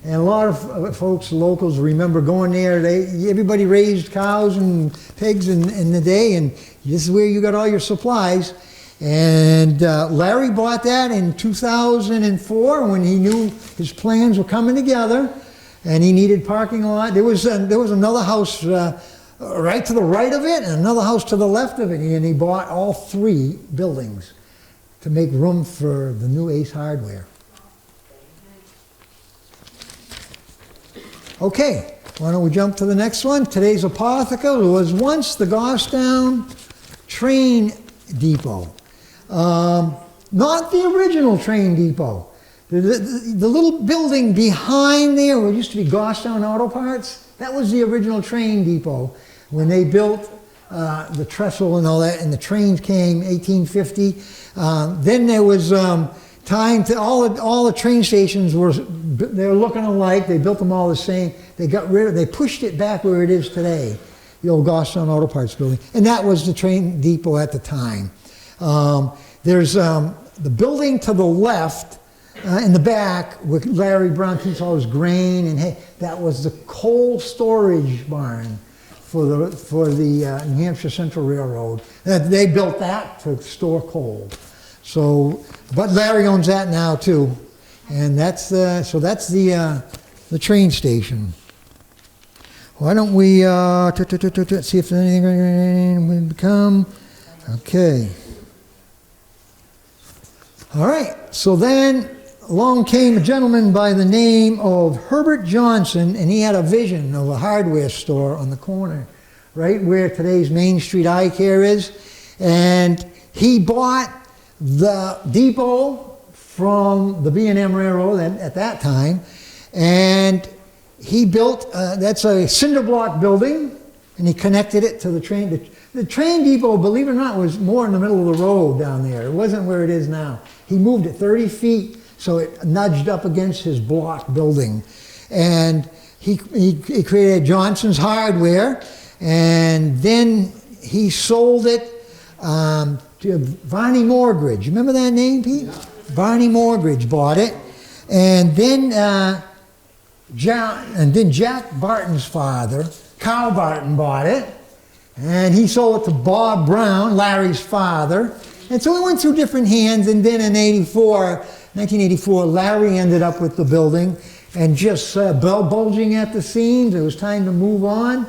And a lot of folks, locals, remember going there. Everybody raised cows and pigs in the day, and this is where you got all your supplies. And Larry bought that in 2004 when he knew his plans were coming together, and he needed parking lot. There was another house right to the right of it, and another house to the left of it, and he bought all 3 buildings to make room for the new Ace Hardware. Okay, why don't we jump to the next one? Today's Apotheca was once the Goffstown Train Depot. Not the original train depot. The little building behind there, where it used to be Goffstown Auto Parts, that was the original train depot. When they built the trestle and all that, and the trains came, 1850. Then there was time to, all the train stations were looking alike. They built them all the same. They pushed it back where it is today, the old Goffstown Auto Parts building. And that was the train depot at the time. There's the building to the left in the back where Larry Brown keeps all his grain and hay. That was the coal storage barn for the New Hampshire Central Railroad. They built that to store coal. So, but Larry owns that now too, and that's the train station. Why don't we see if anything will become okay. All right, so then along came a gentleman by the name of Herbert Johnson, and he had a vision of a hardware store on the corner, right where today's Main Street Eye Care is. And he bought the depot from the B&M Railroad at that time, and he built, that's a cinder block building, and he connected it to the train. The train depot, believe it or not, was more in the middle of the road down there. It wasn't where it is now. He moved it 30 feet, so it nudged up against his block building. And he created Johnson's Hardware, and then he sold it to Barney Morgridge. Remember that name, Pete? Yeah. Barney Morgridge bought it. And then Jack Barton's father, Carl Barton, bought it. And he sold it to Bob Brown, Larry's father. And so it went through different hands, and then in 1984, Larry ended up with the building and just bulging at the seams. It was time to move on,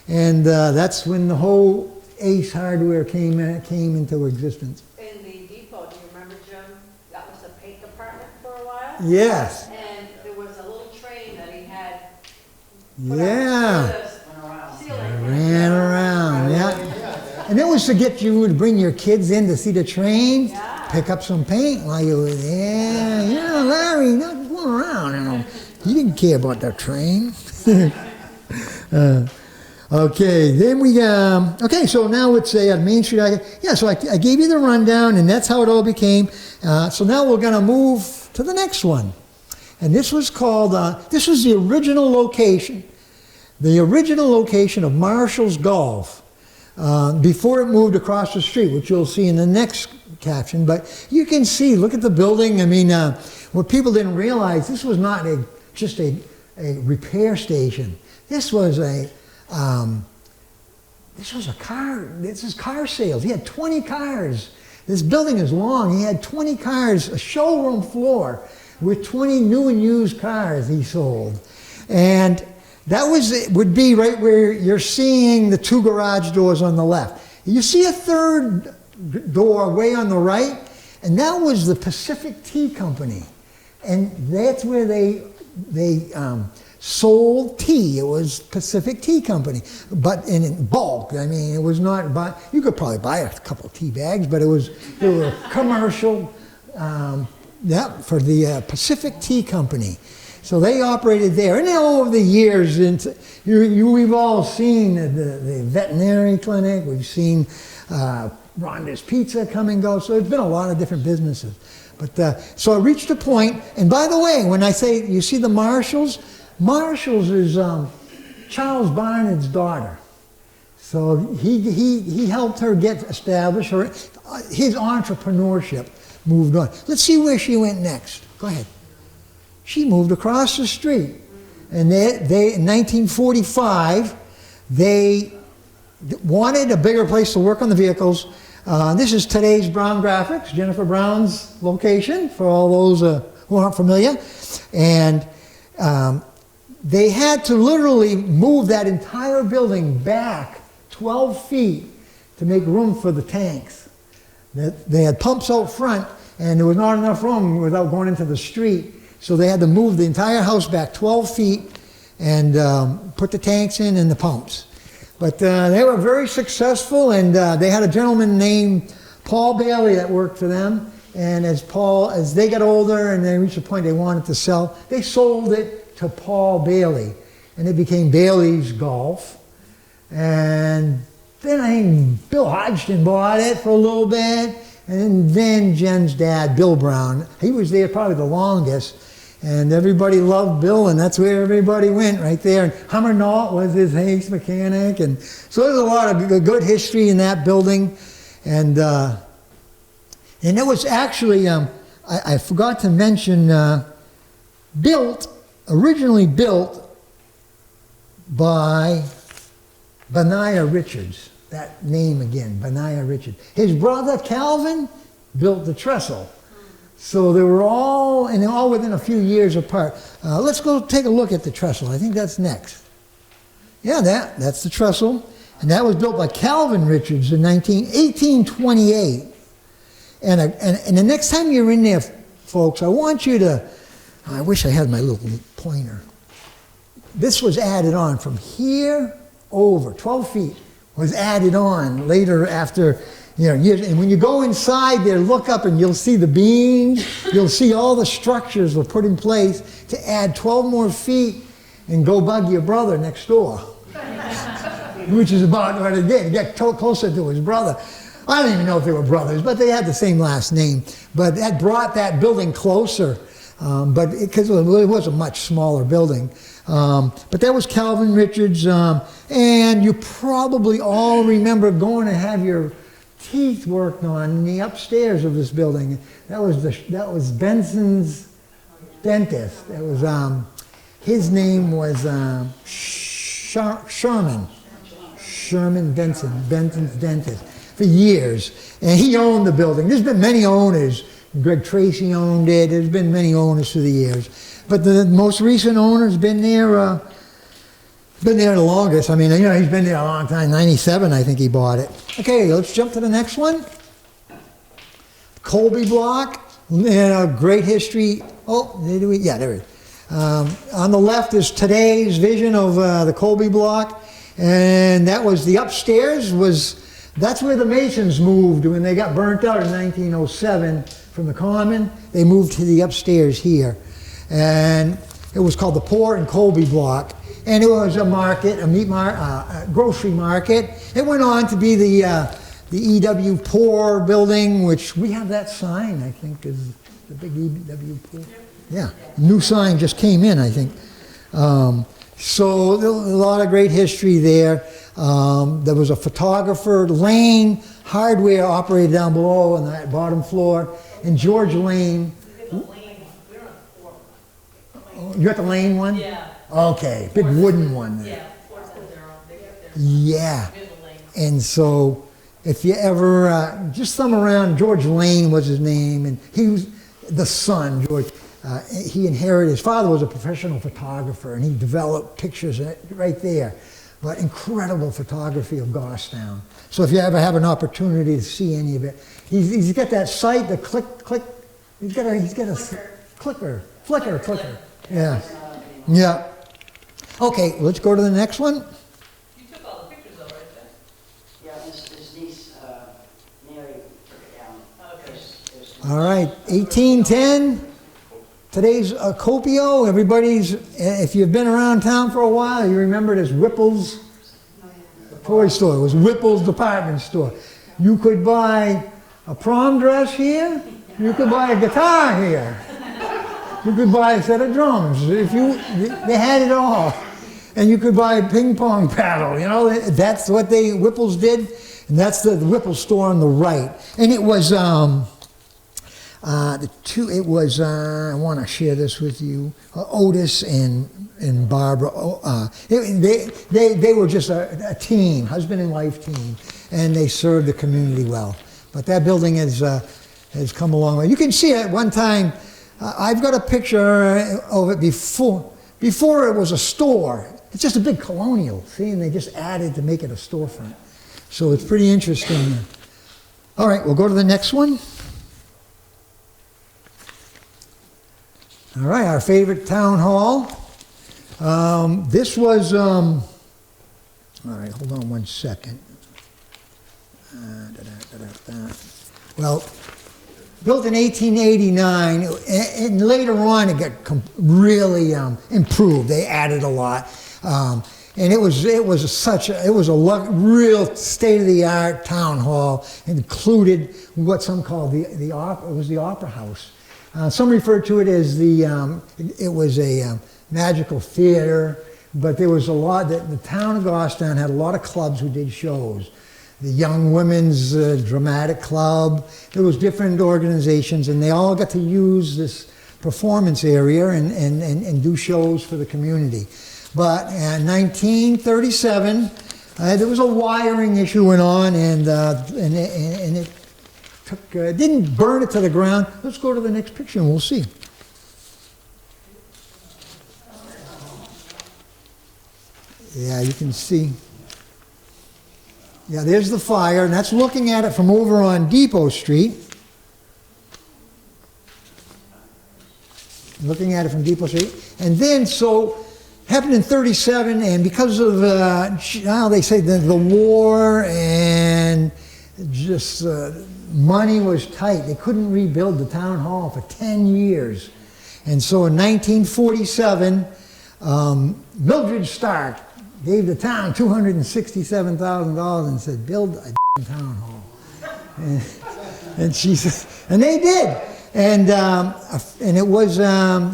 and that's when the whole Ace Hardware came into existence. In the depot, do you remember, Jim, that was the paint department for a while? Yes. And there was a little train that he had. Yeah. Ceiling. Ran around, yeah. And it was to get you to bring your kids in to see the train, Yeah. pick up some paint while you were there. Yeah, Larry, not going around, you know. He didn't care about that train. Okay, then we, okay, so now it's a Main Street. Yeah, so I gave you the rundown, and that's how it all became. So now we're going to move to the next one. And this was called, this was the original location. The original location of Marshall's Golf before it moved across the street, which you'll see in the next caption. But you can see, look at the building. I mean, what people didn't realize, this was not just a repair station. This was this is car sales. He had 20 cars. This building is long. He had 20 cars, a showroom floor with 20 new and used cars he sold. And that would be right where you're seeing the two garage doors on the left. You see a third door way on the right, and that was the Pacific Tea Company. And that's where they sold tea. It was Pacific Tea Company, but in bulk. I mean, it was not you could probably buy a couple of tea bags, but they were commercial, for the Pacific Tea Company. So they operated there. And then over the years, we've all seen the veterinary clinic. We've seen Rhonda's Pizza come and go. So there's been a lot of different businesses. But so I reached a point, and by the way, when I say you see the Marshalls is Charles Barnard's daughter. So he helped her get established. His entrepreneurship moved on. Let's see where she went next. Go ahead. She moved across the street, and they in 1945 they wanted a bigger place to work on the vehicles. This is today's Brown Graphics, Jennifer Brown's location, for all those who aren't familiar. And they had to literally move that entire building back 12 feet to make room for the tanks. They had pumps out front, and there was not enough room without going into the street. So they had to move the entire house back 12 feet and put the tanks in and the pumps. But they were very successful, and they had a gentleman named Paul Bailey that worked for them. And as they got older and they reached a point they wanted to sell, they sold it to Paul Bailey, and it became Bailey's Golf. And then I think Bill Hodgson bought it for a little bit, and then Jen's dad, Bill Brown, he was there probably the longest. And everybody loved Bill, and that's where everybody went, right there. And Hummer Nault was his haste mechanic. And so there's a lot of good history in that building. And it was actually, I forgot to mention, originally built by Benaiah Richards. That name again, Benaiah Richards. His brother Calvin built the trestle. So they were all within a few years apart. Let's go take a look at the trestle. I think that's next. Yeah, that's the trestle. And that was built by Calvin Richards in 1828. And the next time you're in there, folks, I want you to, I wish I had my little pointer. This was added on from here over, 12 feet, was added on later after, years. And when you go inside there, look up and you'll see the beams, you'll see all the structures were put in place to add 12 more feet and go bug your brother next door. Which is about what it did. He got closer to his brother. I don't even know if they were brothers, but they had the same last name. But that brought that building closer, because it was a much smaller building. But that was Calvin Richards, and you probably all remember going to have your teeth worked on in the upstairs of this building. That was Benson's dentist. It was his name was Sherman Benson's dentist for years, and he owned the building. There's been many owners. Greg Tracy owned it. There's been many owners through the years, but the most recent owner's been there. Been there the longest. I mean, he's been there a long time. 97, I think he bought it. Okay, let's jump to the next one. Colby Block. And a great history. Oh, did we? Yeah, there it is. On the left is today's vision of the Colby block, and that was the upstairs. That's where the Masons moved when they got burnt out in 1907 from the Common. They moved to the upstairs here, and it was called the Port and Colby block. And it was a market, a grocery market. It went on to be the E.W. Poor building, which we have that sign, I think, is the big E.W. Poor. Yeah, new sign just came in, I think. So a lot of great history there. There was a photographer, Lane Hardware operated down below on that bottom floor, and George Lane. You got the Lane one? Yeah. Okay, big wooden one there. Yeah, Forest has their own, they got their Yeah, middle lane. and so if you ever, just thumb around, George Lane was his name, and he was the son, George. He inherited, his father was a professional photographer, and he developed pictures right there. But incredible photography of Goffstown. So if you ever have an opportunity to see any of it, he's got that site, the click, he's got a flicker. Yeah. Yeah. Okay, let's go to the next one. You took all the pictures already, right? Yeah, his niece, Mary, took it down. Okay. All right, 1810. Today's Copio. Everybody's, if you've been around town for a while, you remember it as Whipple's toy store. It was Whipple's department store. You could buy a prom dress here. You could buy a guitar here. You could buy a set of drums. They had it all. And you could buy a ping pong paddle. You know, that's what Whipple's did. And that's the Whipple store on the right. And it was, I want to share this with you. Otis and Barbara. They were just a team, husband and wife team, and they served the community well. But that building has come a long way. You can see it one time. I've got a picture of it before it was a store. It's just a big colonial, see, and they just added to make it a storefront. So it's pretty interesting. All right, we'll go to the next one. All right, our favorite town hall. This was, all right, hold on one second. Well, built in 1889, and later on it got really improved. They added a lot. And it was a real state-of-the-art town hall. It included what some called the opera house. Some refer to it as it was a magical theater, but there was a lot that the town of Goffstown had a lot of clubs who did shows. The Young Women's Dramatic Club, there was different organizations, and they all got to use this performance area and do shows for the community. But in 1937, there was a wiring issue went on, and it didn't burn it to the ground. Let's go to the next picture and we'll see. Yeah, you can see. Yeah, there's the fire, and that's looking at it from over on Depot Street. Looking at it from Depot Street. And then, so, happened in 37, and because of, they say the war and just money was tight. They couldn't rebuild the town hall for 10 years. And so in 1947, Mildred Stark gave the town $267,000 and said, build a town hall. And she said, and they did. And it was, and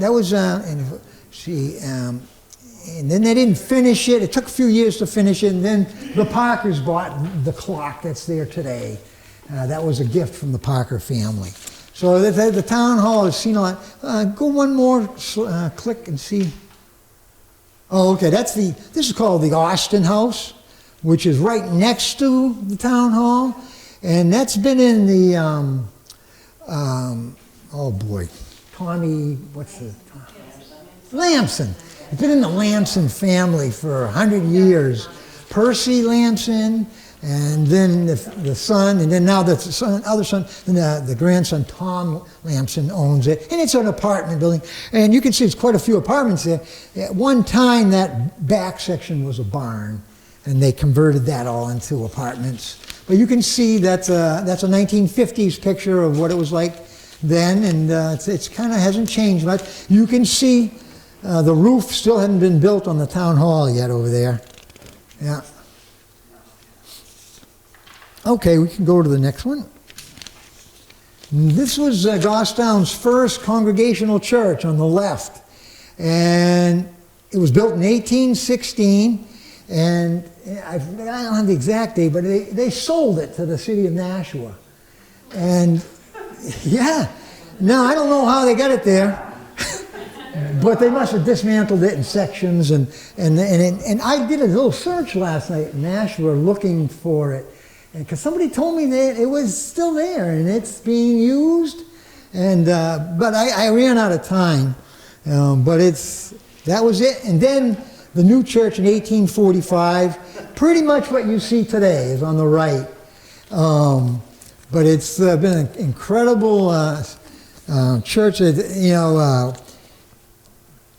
then they didn't finish it. It took a few years to finish it, and then the Parkers bought the clock that's there today. That was a gift from the Parker family. So the town hall is seen a lot. Go one more click and see. Oh, okay, this is called the Austin House, which is right next to the town hall. And that's been in the, oh boy, Lamson. It's been in the Lamson family for 100 years. Percy Lamson, And then the son, and then now the other son, the grandson, Tom Lamson, owns it. And it's an apartment building. And you can see it's quite a few apartments there. At one time, that back section was a barn, and they converted that all into apartments. But you can see that's a 1950s picture of what it was like then, and it's kind of hasn't changed much. You can see the roof still hadn't been built on the town hall yet over there. Yeah. Okay, we can go to the next one. This was Goffstown's first congregational church on the left. And it was built in 1816. And I don't have the exact date, but they sold it to the city of Nashua. And yeah, now I don't know how they got it there. But they must have dismantled it in sections. And I did a little search last night in Nashua looking for it. Because somebody told me that it was still there and it's being used, and but I ran out of time. But that was it. And then the new church in 1845, pretty much what you see today is on the right. But it's been an incredible church.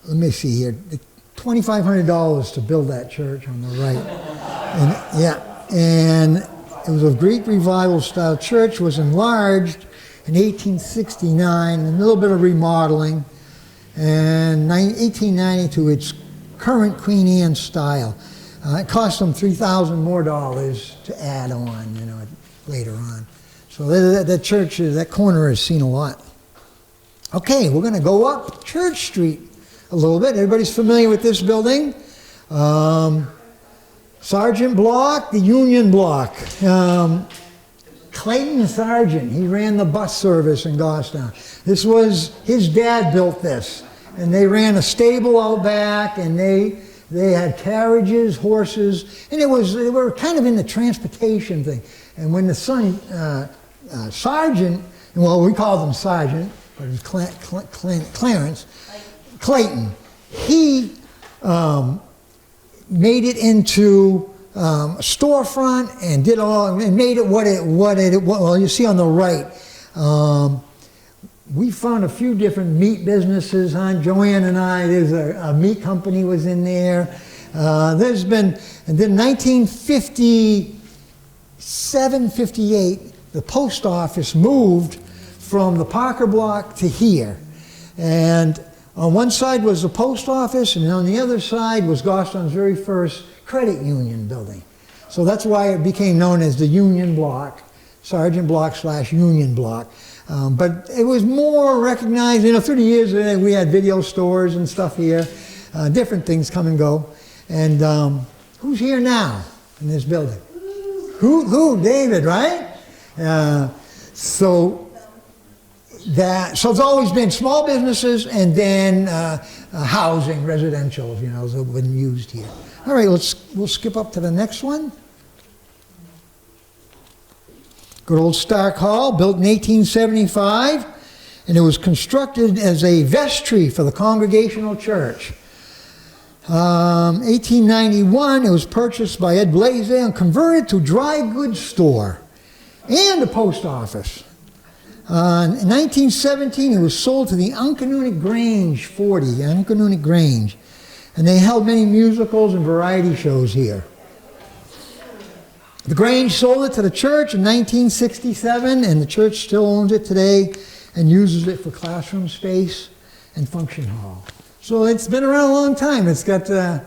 Let me see here, $2,500 to build that church on the right. And it was a Greek revival style church, was enlarged in 1869, a little bit of remodeling, and 1890 to its current Queen Anne style. It cost them $3,000 more to add on, later on. So that church, that corner has seen a lot. Okay, we're going to go up Church Street a little bit. Everybody's familiar with this building. Sergeant Block, the Union Block. Clayton Sargent, he ran the bus service in Goffstown. His dad built this. And they ran a stable out back, and they had carriages, horses, and they were kind of in the transportation thing. And when the son, Sergeant, well, we called him Sergeant, but it was Clarence, Clayton, he made it into a storefront and made it what well, you see on the right. We found a few different meat businesses, huh? Joanne and I, there's a meat company was in there. And then 1957, 58, the post office moved from the Parker Block to here. And on one side was the post office, and on the other side was Goffstown's very first credit union building. So that's why it became known as the Union Block, Sergeant Block / Union Block. But it was more recognized, through the years we had video stores and stuff here, different things come and go. And who's here now in this building? Who? David, right? So it's always been small businesses and then housing, residential, that have been used here. All right, we'll skip up to the next one. Good old Stark Hall, built in 1875, and it was constructed as a vestry for the Congregational Church. 1891, it was purchased by Ed Blaisdell and converted to dry goods store and a post office. In 1917, it was sold to the Uncanonic Grange 40, Uncanonic Grange, and they held many musicals and variety shows here. The Grange sold it to the church in 1967, and the church still owns it today and uses it for classroom space and function hall. So it's been around a long time. It's got a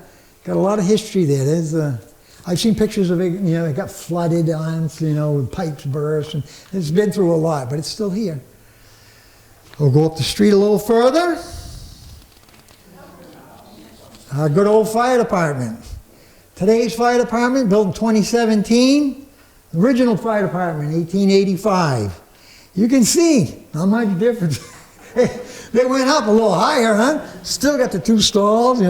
lot of history there. I've seen pictures of it, it got flooded once, with pipes burst, and it's been through a lot, but it's still here. We'll go up the street a little further. Our good old fire department. Today's fire department, built in 2017. Original fire department, 1885. You can see not much difference. They went up a little higher, huh? Still got the 2 stalls,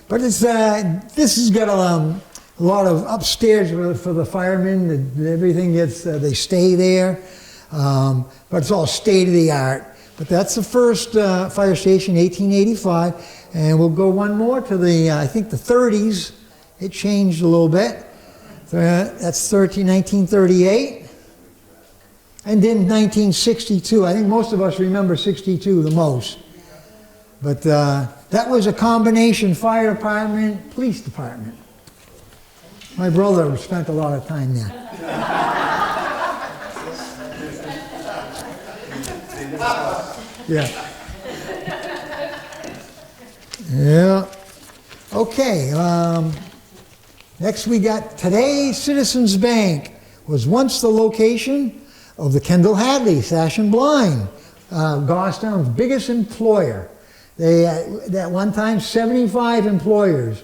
but this has got a lot of upstairs for the firemen. Everything they stay there. But it's all state of the art. But that's the first fire station, 1885. And we'll go one more to I think the 30s. It changed a little bit. So, that's 1938. And then 1962. I think most of us remember 62 the most. But that was a combination fire department, police department. My brother spent a lot of time there. Yeah. Yeah. Okay. Next we got today Citizens Bank was once the location of the Kendall Hadley Sash and Blind, Goffstown's biggest employer. They had, at one time, 75 employers.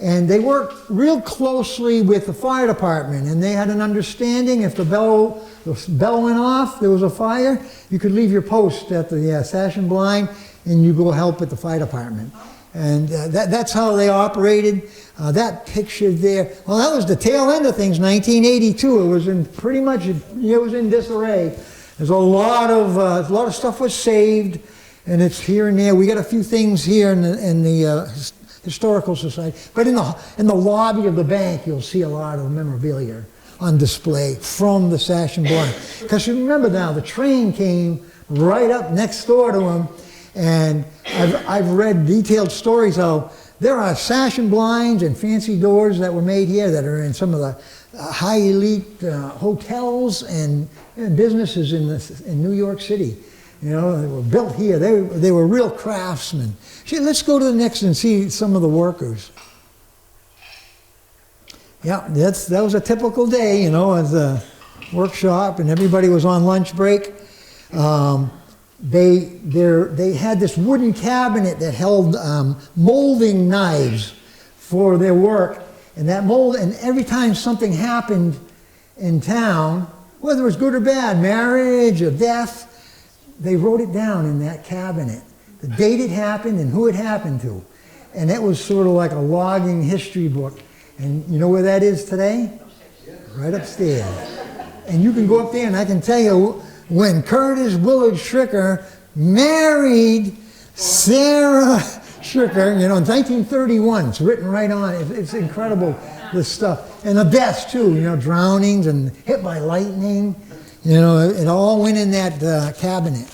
And they worked real closely with the fire department, and they had an understanding if the bell went off, there was a fire, you could leave your post at the Sash and Blind, and you go help at the fire department. And that's how they operated. That picture there, well, that was the tail end of things, 1982. It was in pretty much, it was in disarray. There's a lot of stuff was saved, and it's here and there. We got a few things here in the Historical Society, but in the lobby of the bank, you'll see a lot of memorabilia on display from the Sash and Blind. Because you remember now, the train came right up next door to them, and I've read detailed stories how there are sash and blinds and fancy doors that were made here that are in some of the high elite hotels and businesses in New York City. You know, they were built here. They were real craftsmen. Let's go to the next and see some of the workers. Yeah, that was a typical day, at the workshop, and everybody was on lunch break. They had this wooden cabinet that held molding knives for their work, and that mold. And every time something happened in town, whether it was good or bad, marriage or death, they wrote it down in that cabinet, the date it happened and who it happened to, and that was sort of like a logging history book. And you know where that is today? Right upstairs. And you can go up there, and I can tell you, when Curtis Willard Schricker married Sarah Schricker, in 1931, it's written right on it. It's incredible, this stuff. And the deaths too, drownings and hit by lightning. It all went in that cabinet.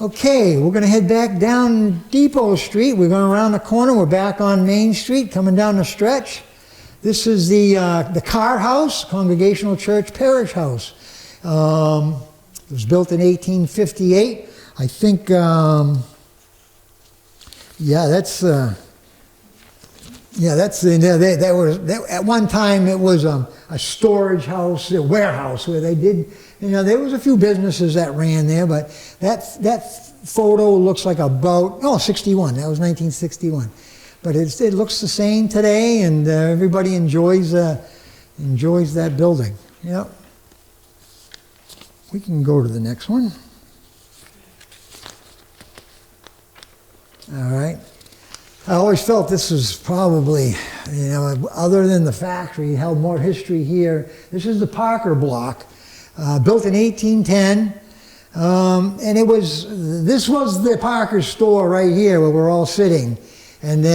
Okay, we're going to head back down Depot Street. We're going around the corner. We're back on Main Street, coming down the stretch. This is the Carr House, Congregational Church Parish House. It was built in 1858. I think, at one time it was a storage house, a warehouse where they did, there was a few businesses that ran there, but that photo looks like 61. That was 1961. But it looks the same today, and everybody enjoys that building. Yep. We can go to the next one. All right. I always felt this was probably, other than the factory, held more history here. This is the Parker Block, built in 1810. And this was the Parker store right here where we're all sitting. And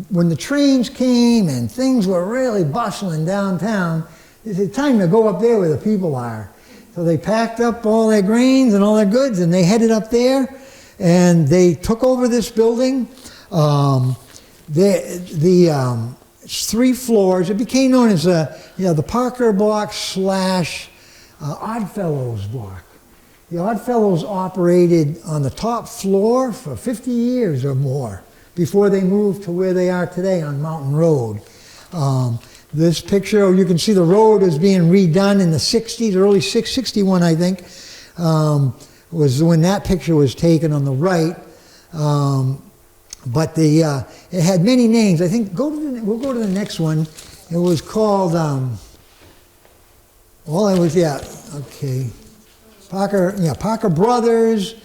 when the trains came and things were really bustling downtown, they said, time to go up there where the people are. So they packed up all their grains and all their goods, and they headed up there, and they took over this building. It's 3 floors. It became known as the Parker Block / Oddfellows Block. The Oddfellows operated on the top floor for 50 years or more before they moved to where they are today on Mountain Road. This picture, you can see the road is being redone in the 60s, early 61, I think, was when that picture was taken on the right. But it had many names. I think we'll go to the next one. It was called, Parker Brothers,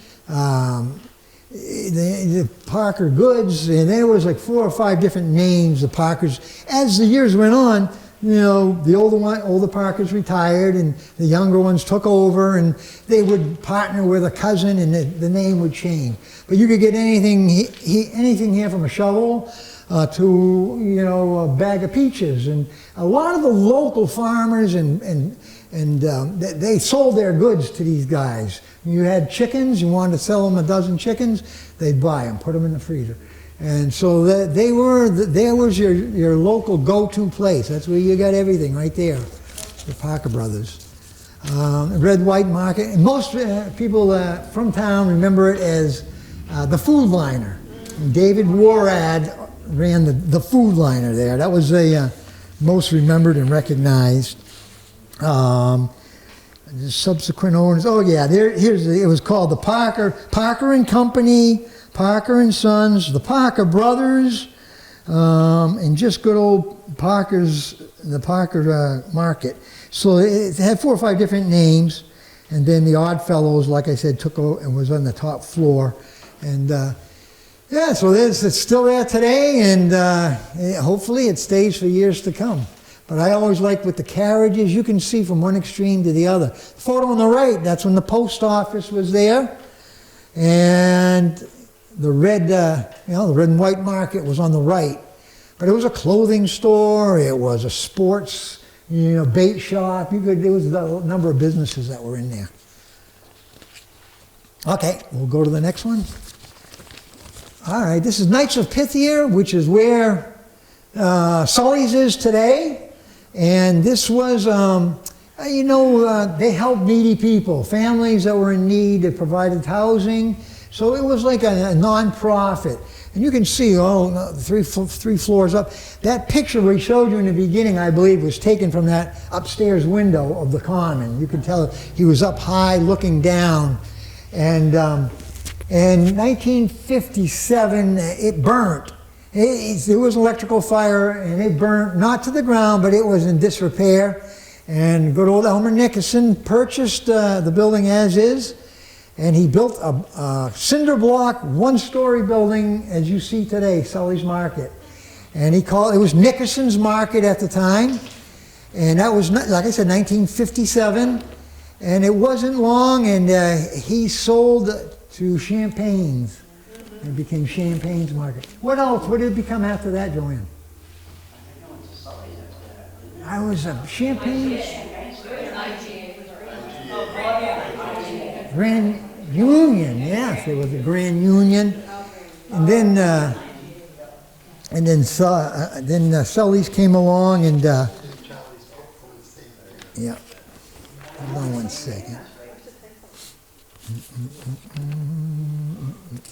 the Parker Goods, and there was like 4 or 5 different names, the Parkers. As the years went on, the older Parkers retired, and the younger ones took over, and they would partner with a cousin, and the name would change. But you could get anything here from a shovel to, you know, a bag of peaches. And a lot of the local farmers they sold their goods to these guys. You had chickens, you wanted to sell them a dozen chickens, they'd buy them, put them in the freezer. And so there was your local go-to place. That's where you got everything right there, the Parker Brothers. Red White Market. And most people from town remember it as the Food Liner. And David Warad ran the Food Liner there. That was the most remembered and recognized. The subsequent owners. Oh yeah, it was called the Parker and Company, Parker and Sons, the Parker Brothers, and just good old the Parker Market. So it had 4 or 5 different names, and then the Odd Fellows, like I said, took over and was on the top floor. And yeah, so it's still there today, and hopefully it stays for years to come. But I always like with the carriages, you can see from one extreme to the other. The photo on the right, that's when the post office was there, and the red and white market was on the right. But it was a clothing store, it was a sports, bait shop. There was a number of businesses that were in there. Okay, we'll go to the next one. All right, this is Knights of Pythia, which is where Sully's is today. And this was, they helped needy people, families that were in need. They provided housing. So it was like a non-profit. And you can see, three floors up. That picture we showed you in the beginning, I believe, was taken from that upstairs window of the Common. You can tell he was up high looking down. And in 1957, it burnt. There was electrical fire, and it burnt, not to the ground, but it was in disrepair. And good old Elmer Nickerson purchased the building as is, and he built a cinder block, one-story building, as you see today, Sully's Market. And it was Nickerson's Market at the time, and that was, like I said, 1957. And it wasn't long, and he sold to Champagne's. It became Champagne's Market. What else? What did it become after that, Joanne? I was a Champagne's. Grand Union, yes, it was a Grand Union. And then Sully's came along, and yeah. Hold on one second.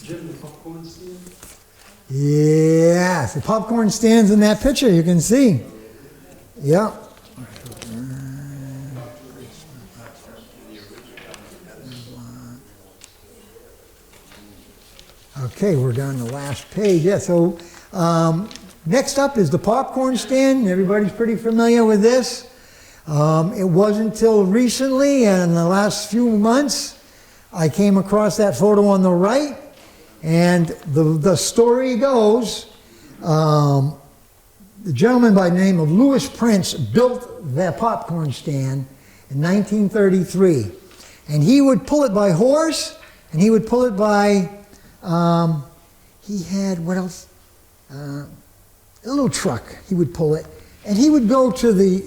Jim, the popcorn stand? Yes, the popcorn stand's in that picture, you can see. Yeah. Okay, we're down the last page. Yeah, so next up is the popcorn stand. Everybody's pretty familiar with this. It wasn't until recently, and in the last few months, I came across that photo on the right, and the story goes, the gentleman by the name of Louis Prince built that popcorn stand in 1933, and he would pull it by horse, and he would pull it by, he had, what else? A little truck, he would pull it, and he would go to the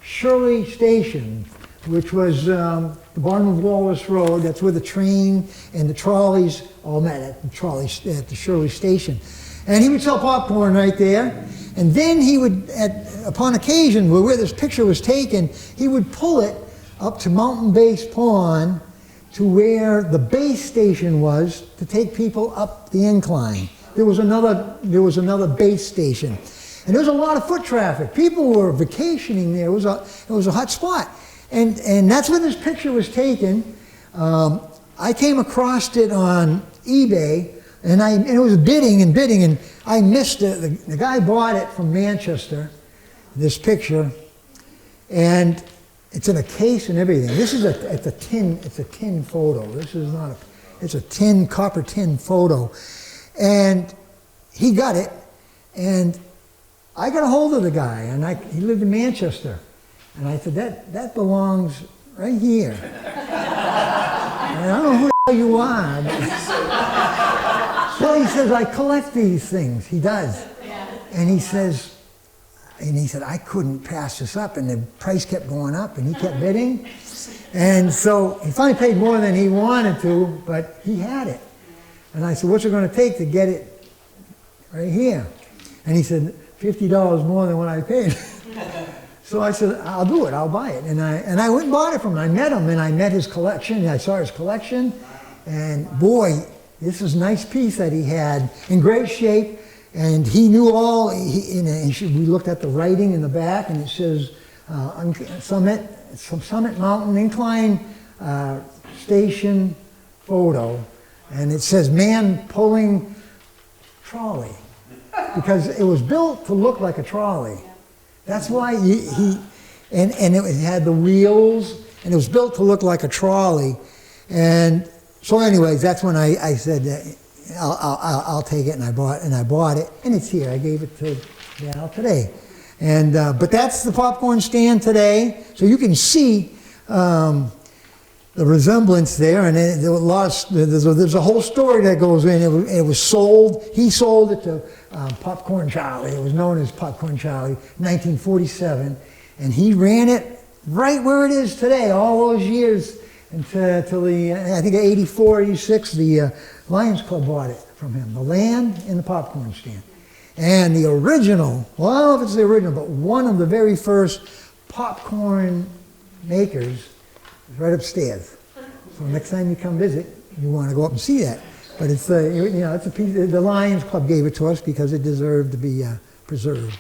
Shirley Station, which was the bottom of Wallace Road. That's where the train and the trolleys all met at the Shirley Station. And he would sell popcorn right there. And then he would, upon occasion, where this picture was taken, he would pull it up to Mountain Base Pond to where the base station was to take people up the incline. There was another base station. And there was a lot of foot traffic. People were vacationing there. It was a hot spot. And that's where this picture was taken. I came across it on eBay, and it was bidding, and I missed it. The guy bought it from Manchester, this picture, and it's in a case and everything. This is it's a tin photo. This is not it's a copper tin photo. And he got it, and I got a hold of the guy, and he lived in Manchester. And I said, that belongs right here. And I don't know who the hell you are. Well, he says, I collect these things. He does. Yeah. And he says, I couldn't pass this up, and the price kept going up, and he kept bidding. And so he finally paid more than he wanted to, but he had it. And I said, what's it going to take to get it right here? And he said, $50 more than what I paid. So I said, I'll do it, I'll buy it. And I went and bought it from him. I met him, and I met his collection, I saw his collection, and boy, this is a nice piece that he had, in great shape, and he knew all, we looked at the writing in the back, and it says, Summit Mountain Incline Station photo, and it says man pulling trolley, because it was built to look like a trolley. That's why and it had the wheels, and it was built to look like a trolley. And so anyways, that's when I said, I'll take it, and I bought it, and it's here. I gave it to Val today. And, but that's the popcorn stand today, so you can see the resemblance there, and there's a whole story that goes in. It was sold, he sold it to Popcorn Charlie. It was known as Popcorn Charlie, 1947, and he ran it right where it is today, all those years, until I think 84, 86, the Lions Club bought it from him, the land and the popcorn stand. And the original, well, I don't know if it's the original, but one of the very first popcorn makers is right upstairs. So next time you come visit, you want to go up and see that. But it's it's a piece. The Lions Club gave it to us because it deserved to be preserved.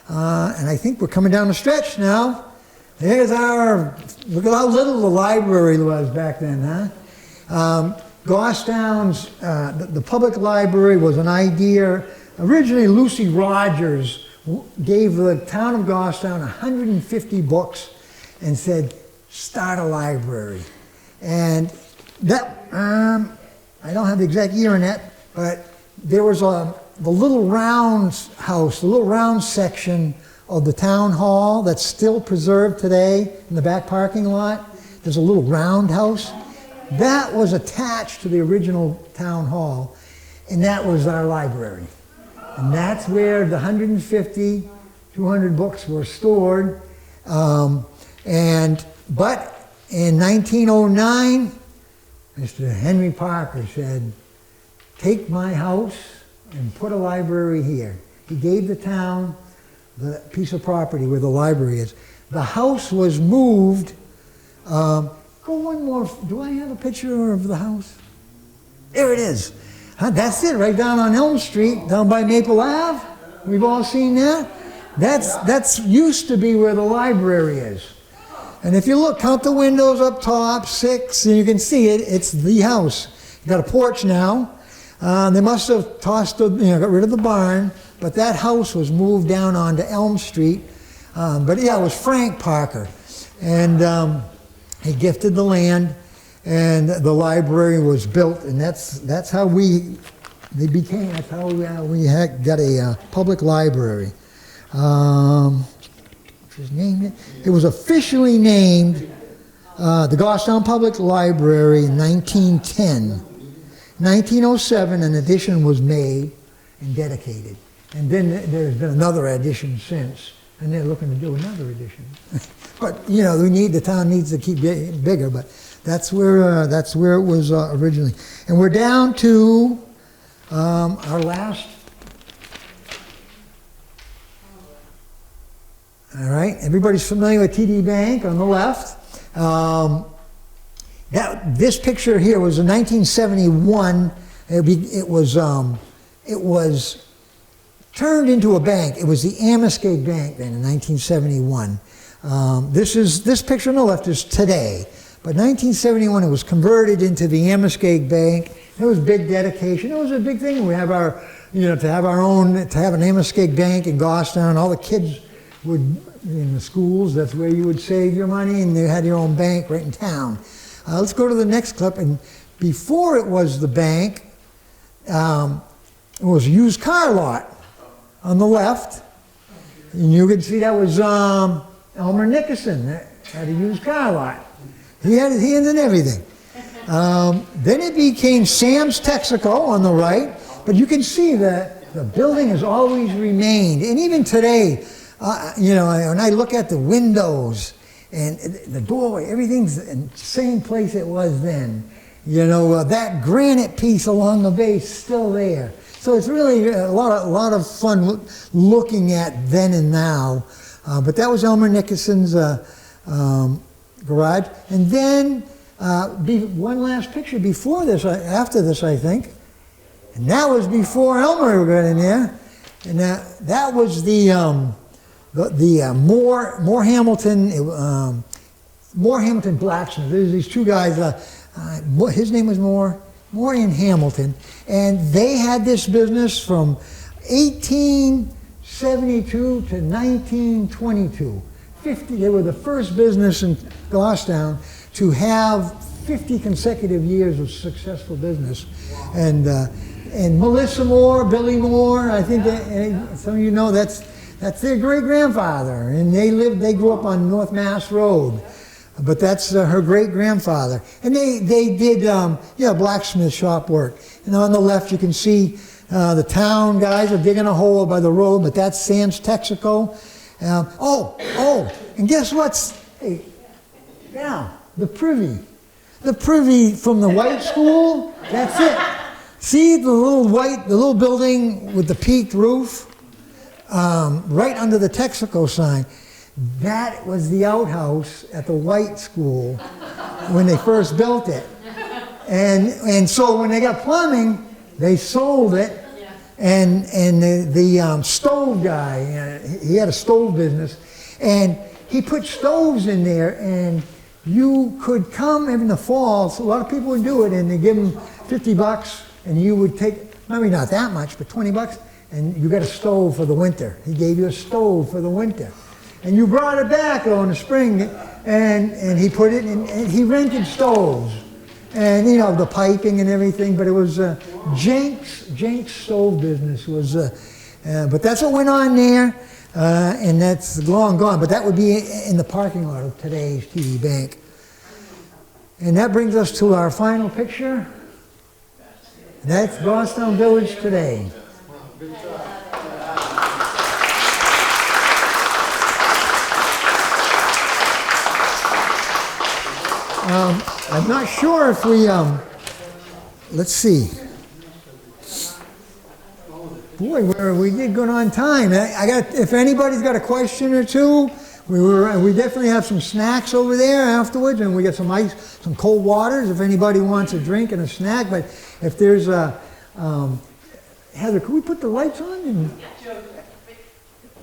And I think we're coming down the stretch now. There's look at how little the library was back then, huh? Goffstown's, the public library was an idea. Originally, Lucy Rogers gave the town of Goffstown 150 books and said, start a library. And that, I don't have the exact year in that, but there was the little round house, the little round section of the town hall that's still preserved today in the back parking lot. There's a little round house. That was attached to the original town hall, and that was our library. And that's where the 150, 200 books were stored. But in 1909, Mr. Henry Parker said, take my house and put a library here. He gave the town the piece of property where the library is. The house was moved. Go one more. Do I have a picture of the house? There it is. That's it, right down on Elm Street, down by Maple Ave. We've all seen that. That's used to be where the library is. And if you look, count the windows up top, 6, and you can see it. It's the house. You got a porch now. They must have got rid of the barn, but that house was moved down onto Elm Street. But yeah, it was Frank Parker, and he gifted the land, and the library was built, and that's how that's how we got a public library. What's his name? It was officially named the Goffstown Public Library in 1910. 1907, an addition was made and dedicated. And then there's been another addition since, and they're looking to do another addition. But the town needs to keep getting bigger. But that's where it was originally. And we're down to our last. All right, everybody's familiar with TD Bank on the left. This picture here was in 1971. It was turned into a bank. It was the Amoskeag Bank then in 1971. This picture on the left is today, but 1971 it was converted into the Amoskeag Bank. It was a big dedication. It was a big thing. We have to have an Amoskeag Bank in Goffstown. All the kids would, in the schools, that's where you would save your money, and you had your own bank right in town. Let's go to the next clip. And before it was the bank, it was a used car lot on the left. And you can see that was Elmer Nickerson that had a used car lot. He had his hands in everything. Then it became Sam's Texaco on the right, but you can see that the building has always remained. And even today, you know, when I look at the windows and the doorway, everything's in the same place it was then. You know, that granite piece along the base still there. So it's really a lot of fun looking at then and now. But that was Elmer Nickerson's garage. And then one last picture before this, after this, I think. And that was before Elmer got in there. And that was the Moore Hamilton blacksmith. There's these two guys. His name was Moore and Hamilton, and they had this business from 1872 to 1922. They were the first business in Goffstown to have 50 consecutive years of successful business. And Melissa Moore, Billy Moore, I think some of you know that's their great-grandfather, and they grew up on North Mass Road. But that's her great-grandfather. And they did, blacksmith shop work. And on the left you can see the town guys are digging a hole by the road, but that's Sam's Texaco. And guess what's, the privy. The privy from the white school, that's it. See the little building with the peaked roof? Right under the Texaco sign. That was the outhouse at the white school when they first built it. And so when they got plumbing, they sold it. And the stove guy, he had a stove business, and he put stoves in there, and you could come in the fall, so a lot of people would do it, and they give them $50, and you would take, maybe not that much, but $20, and you got a stove for the winter. He gave you a stove for the winter. And you brought it back in the spring, and he put it in, and he rented stoves. And, you know, the piping and everything, but it was Jenks stove business was, but that's what went on there, and that's long gone. But that would be in the parking lot of today's TD Bank. And that brings us to our final picture. That's Goffstown Village today. I'm not sure if we, let's see. Boy, we did good on time. If anybody's got a question or two, we definitely have some snacks over there afterwards, and we got some ice, some cold waters if anybody wants a drink and a snack. But if there's a, Heather, could we put the lights on? And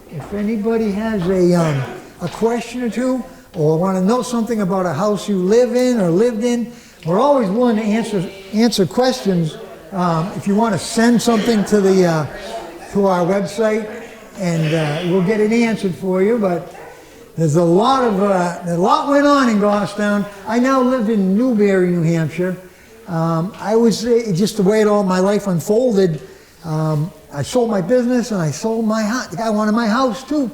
if anybody has a question or two, or want to know something about a house you live in or lived in, we're always willing to answer questions. If you want to send something to our website, and we'll get it answered for you. But there's a lot went on in Goffstown. I now live in Newberry, New Hampshire. I was just the way it all my life unfolded. I sold my business and I sold my house. The guy wanted my house too.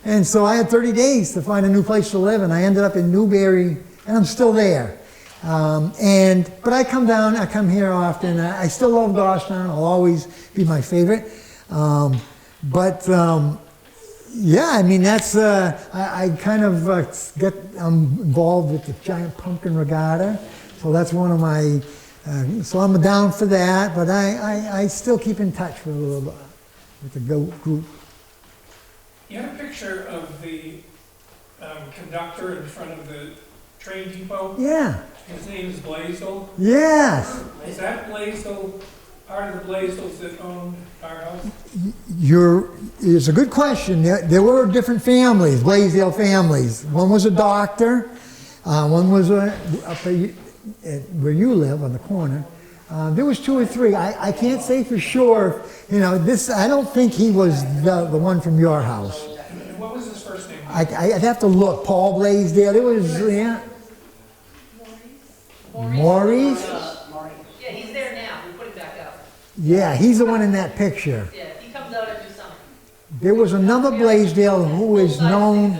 And so I had 30 days to find a new place to live, and I ended up in Newberry, and I'm still there. But I come here often. I still love Goffstown. It'll always be my favorite. Yeah, I mean, that's, I kind of I'm involved with the Giant Pumpkin Regatta. So that's one of my, so I'm down for that, but I still keep in touch with the group. You have a picture of the conductor in front of the train depot? Yeah. His name is Blaisdell? Yes. Is that Blaisdell, part of the Blaisdells that owned our house? It's a good question. There were different families, Blaisdell families. One was a doctor, one was up where you live on the corner. There was two or three. I can't say for sure. You know, I don't think he was the one from your house. And what was his first name? I'd have to look. Paul Blaisdell. It was, yeah. Maurice? Yeah, he's there now, we put him back out. Yeah, he's the one in that picture. Yeah, he comes out every summer. There was another Blaisdell who was known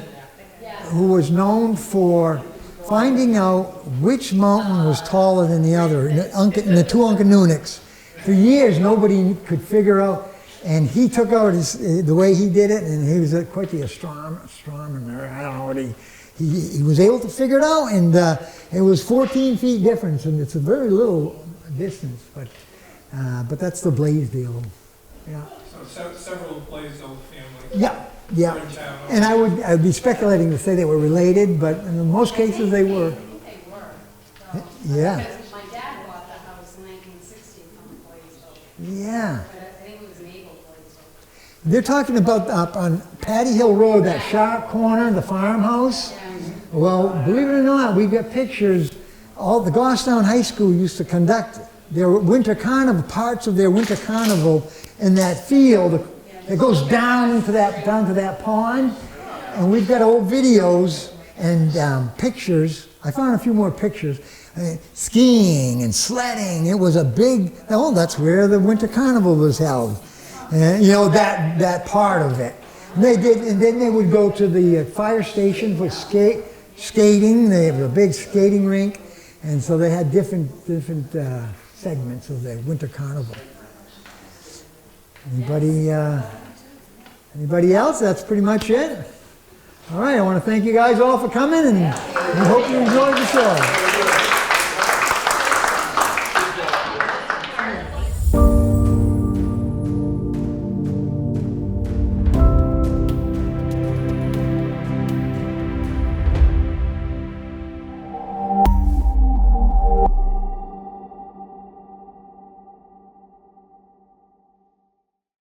for finding out which mountain was taller than the other, and the two Uncanunics. For years, nobody could figure out, and he took out the way he did it, and he was quite the astronomer. I don't know what he was able to figure it out, and it was 14 feet difference, and it's a very little distance, but that's the Blaisdell. Yeah. So several Blaisdell families. Yeah, yeah. Were in town. And I'd be speculating to say they were related, but in most cases they were. I think they were. Yeah. Because my dad bought the house in 1960 from Blaisdell. Yeah. But I think it was Mabel Blaisdell. They're talking about up on Patty Hill Road, that sharp corner, the farmhouse. Well, believe it or not, we got pictures. All the Goffstown High School used to conduct their winter carnival, parts of their winter carnival in that field that goes down to that pond. And we've got old videos and pictures. I found a few more pictures. Skiing and sledding. It was a big. Oh, that's where the winter carnival was held. You know, that part of it. And they did, and then they would go to the fire station for skating. They have a big skating rink, and so they had different segments of the winter carnival. Anybody else? That's pretty much it. All right, I want to thank you guys all for coming, and we hope you enjoyed the show.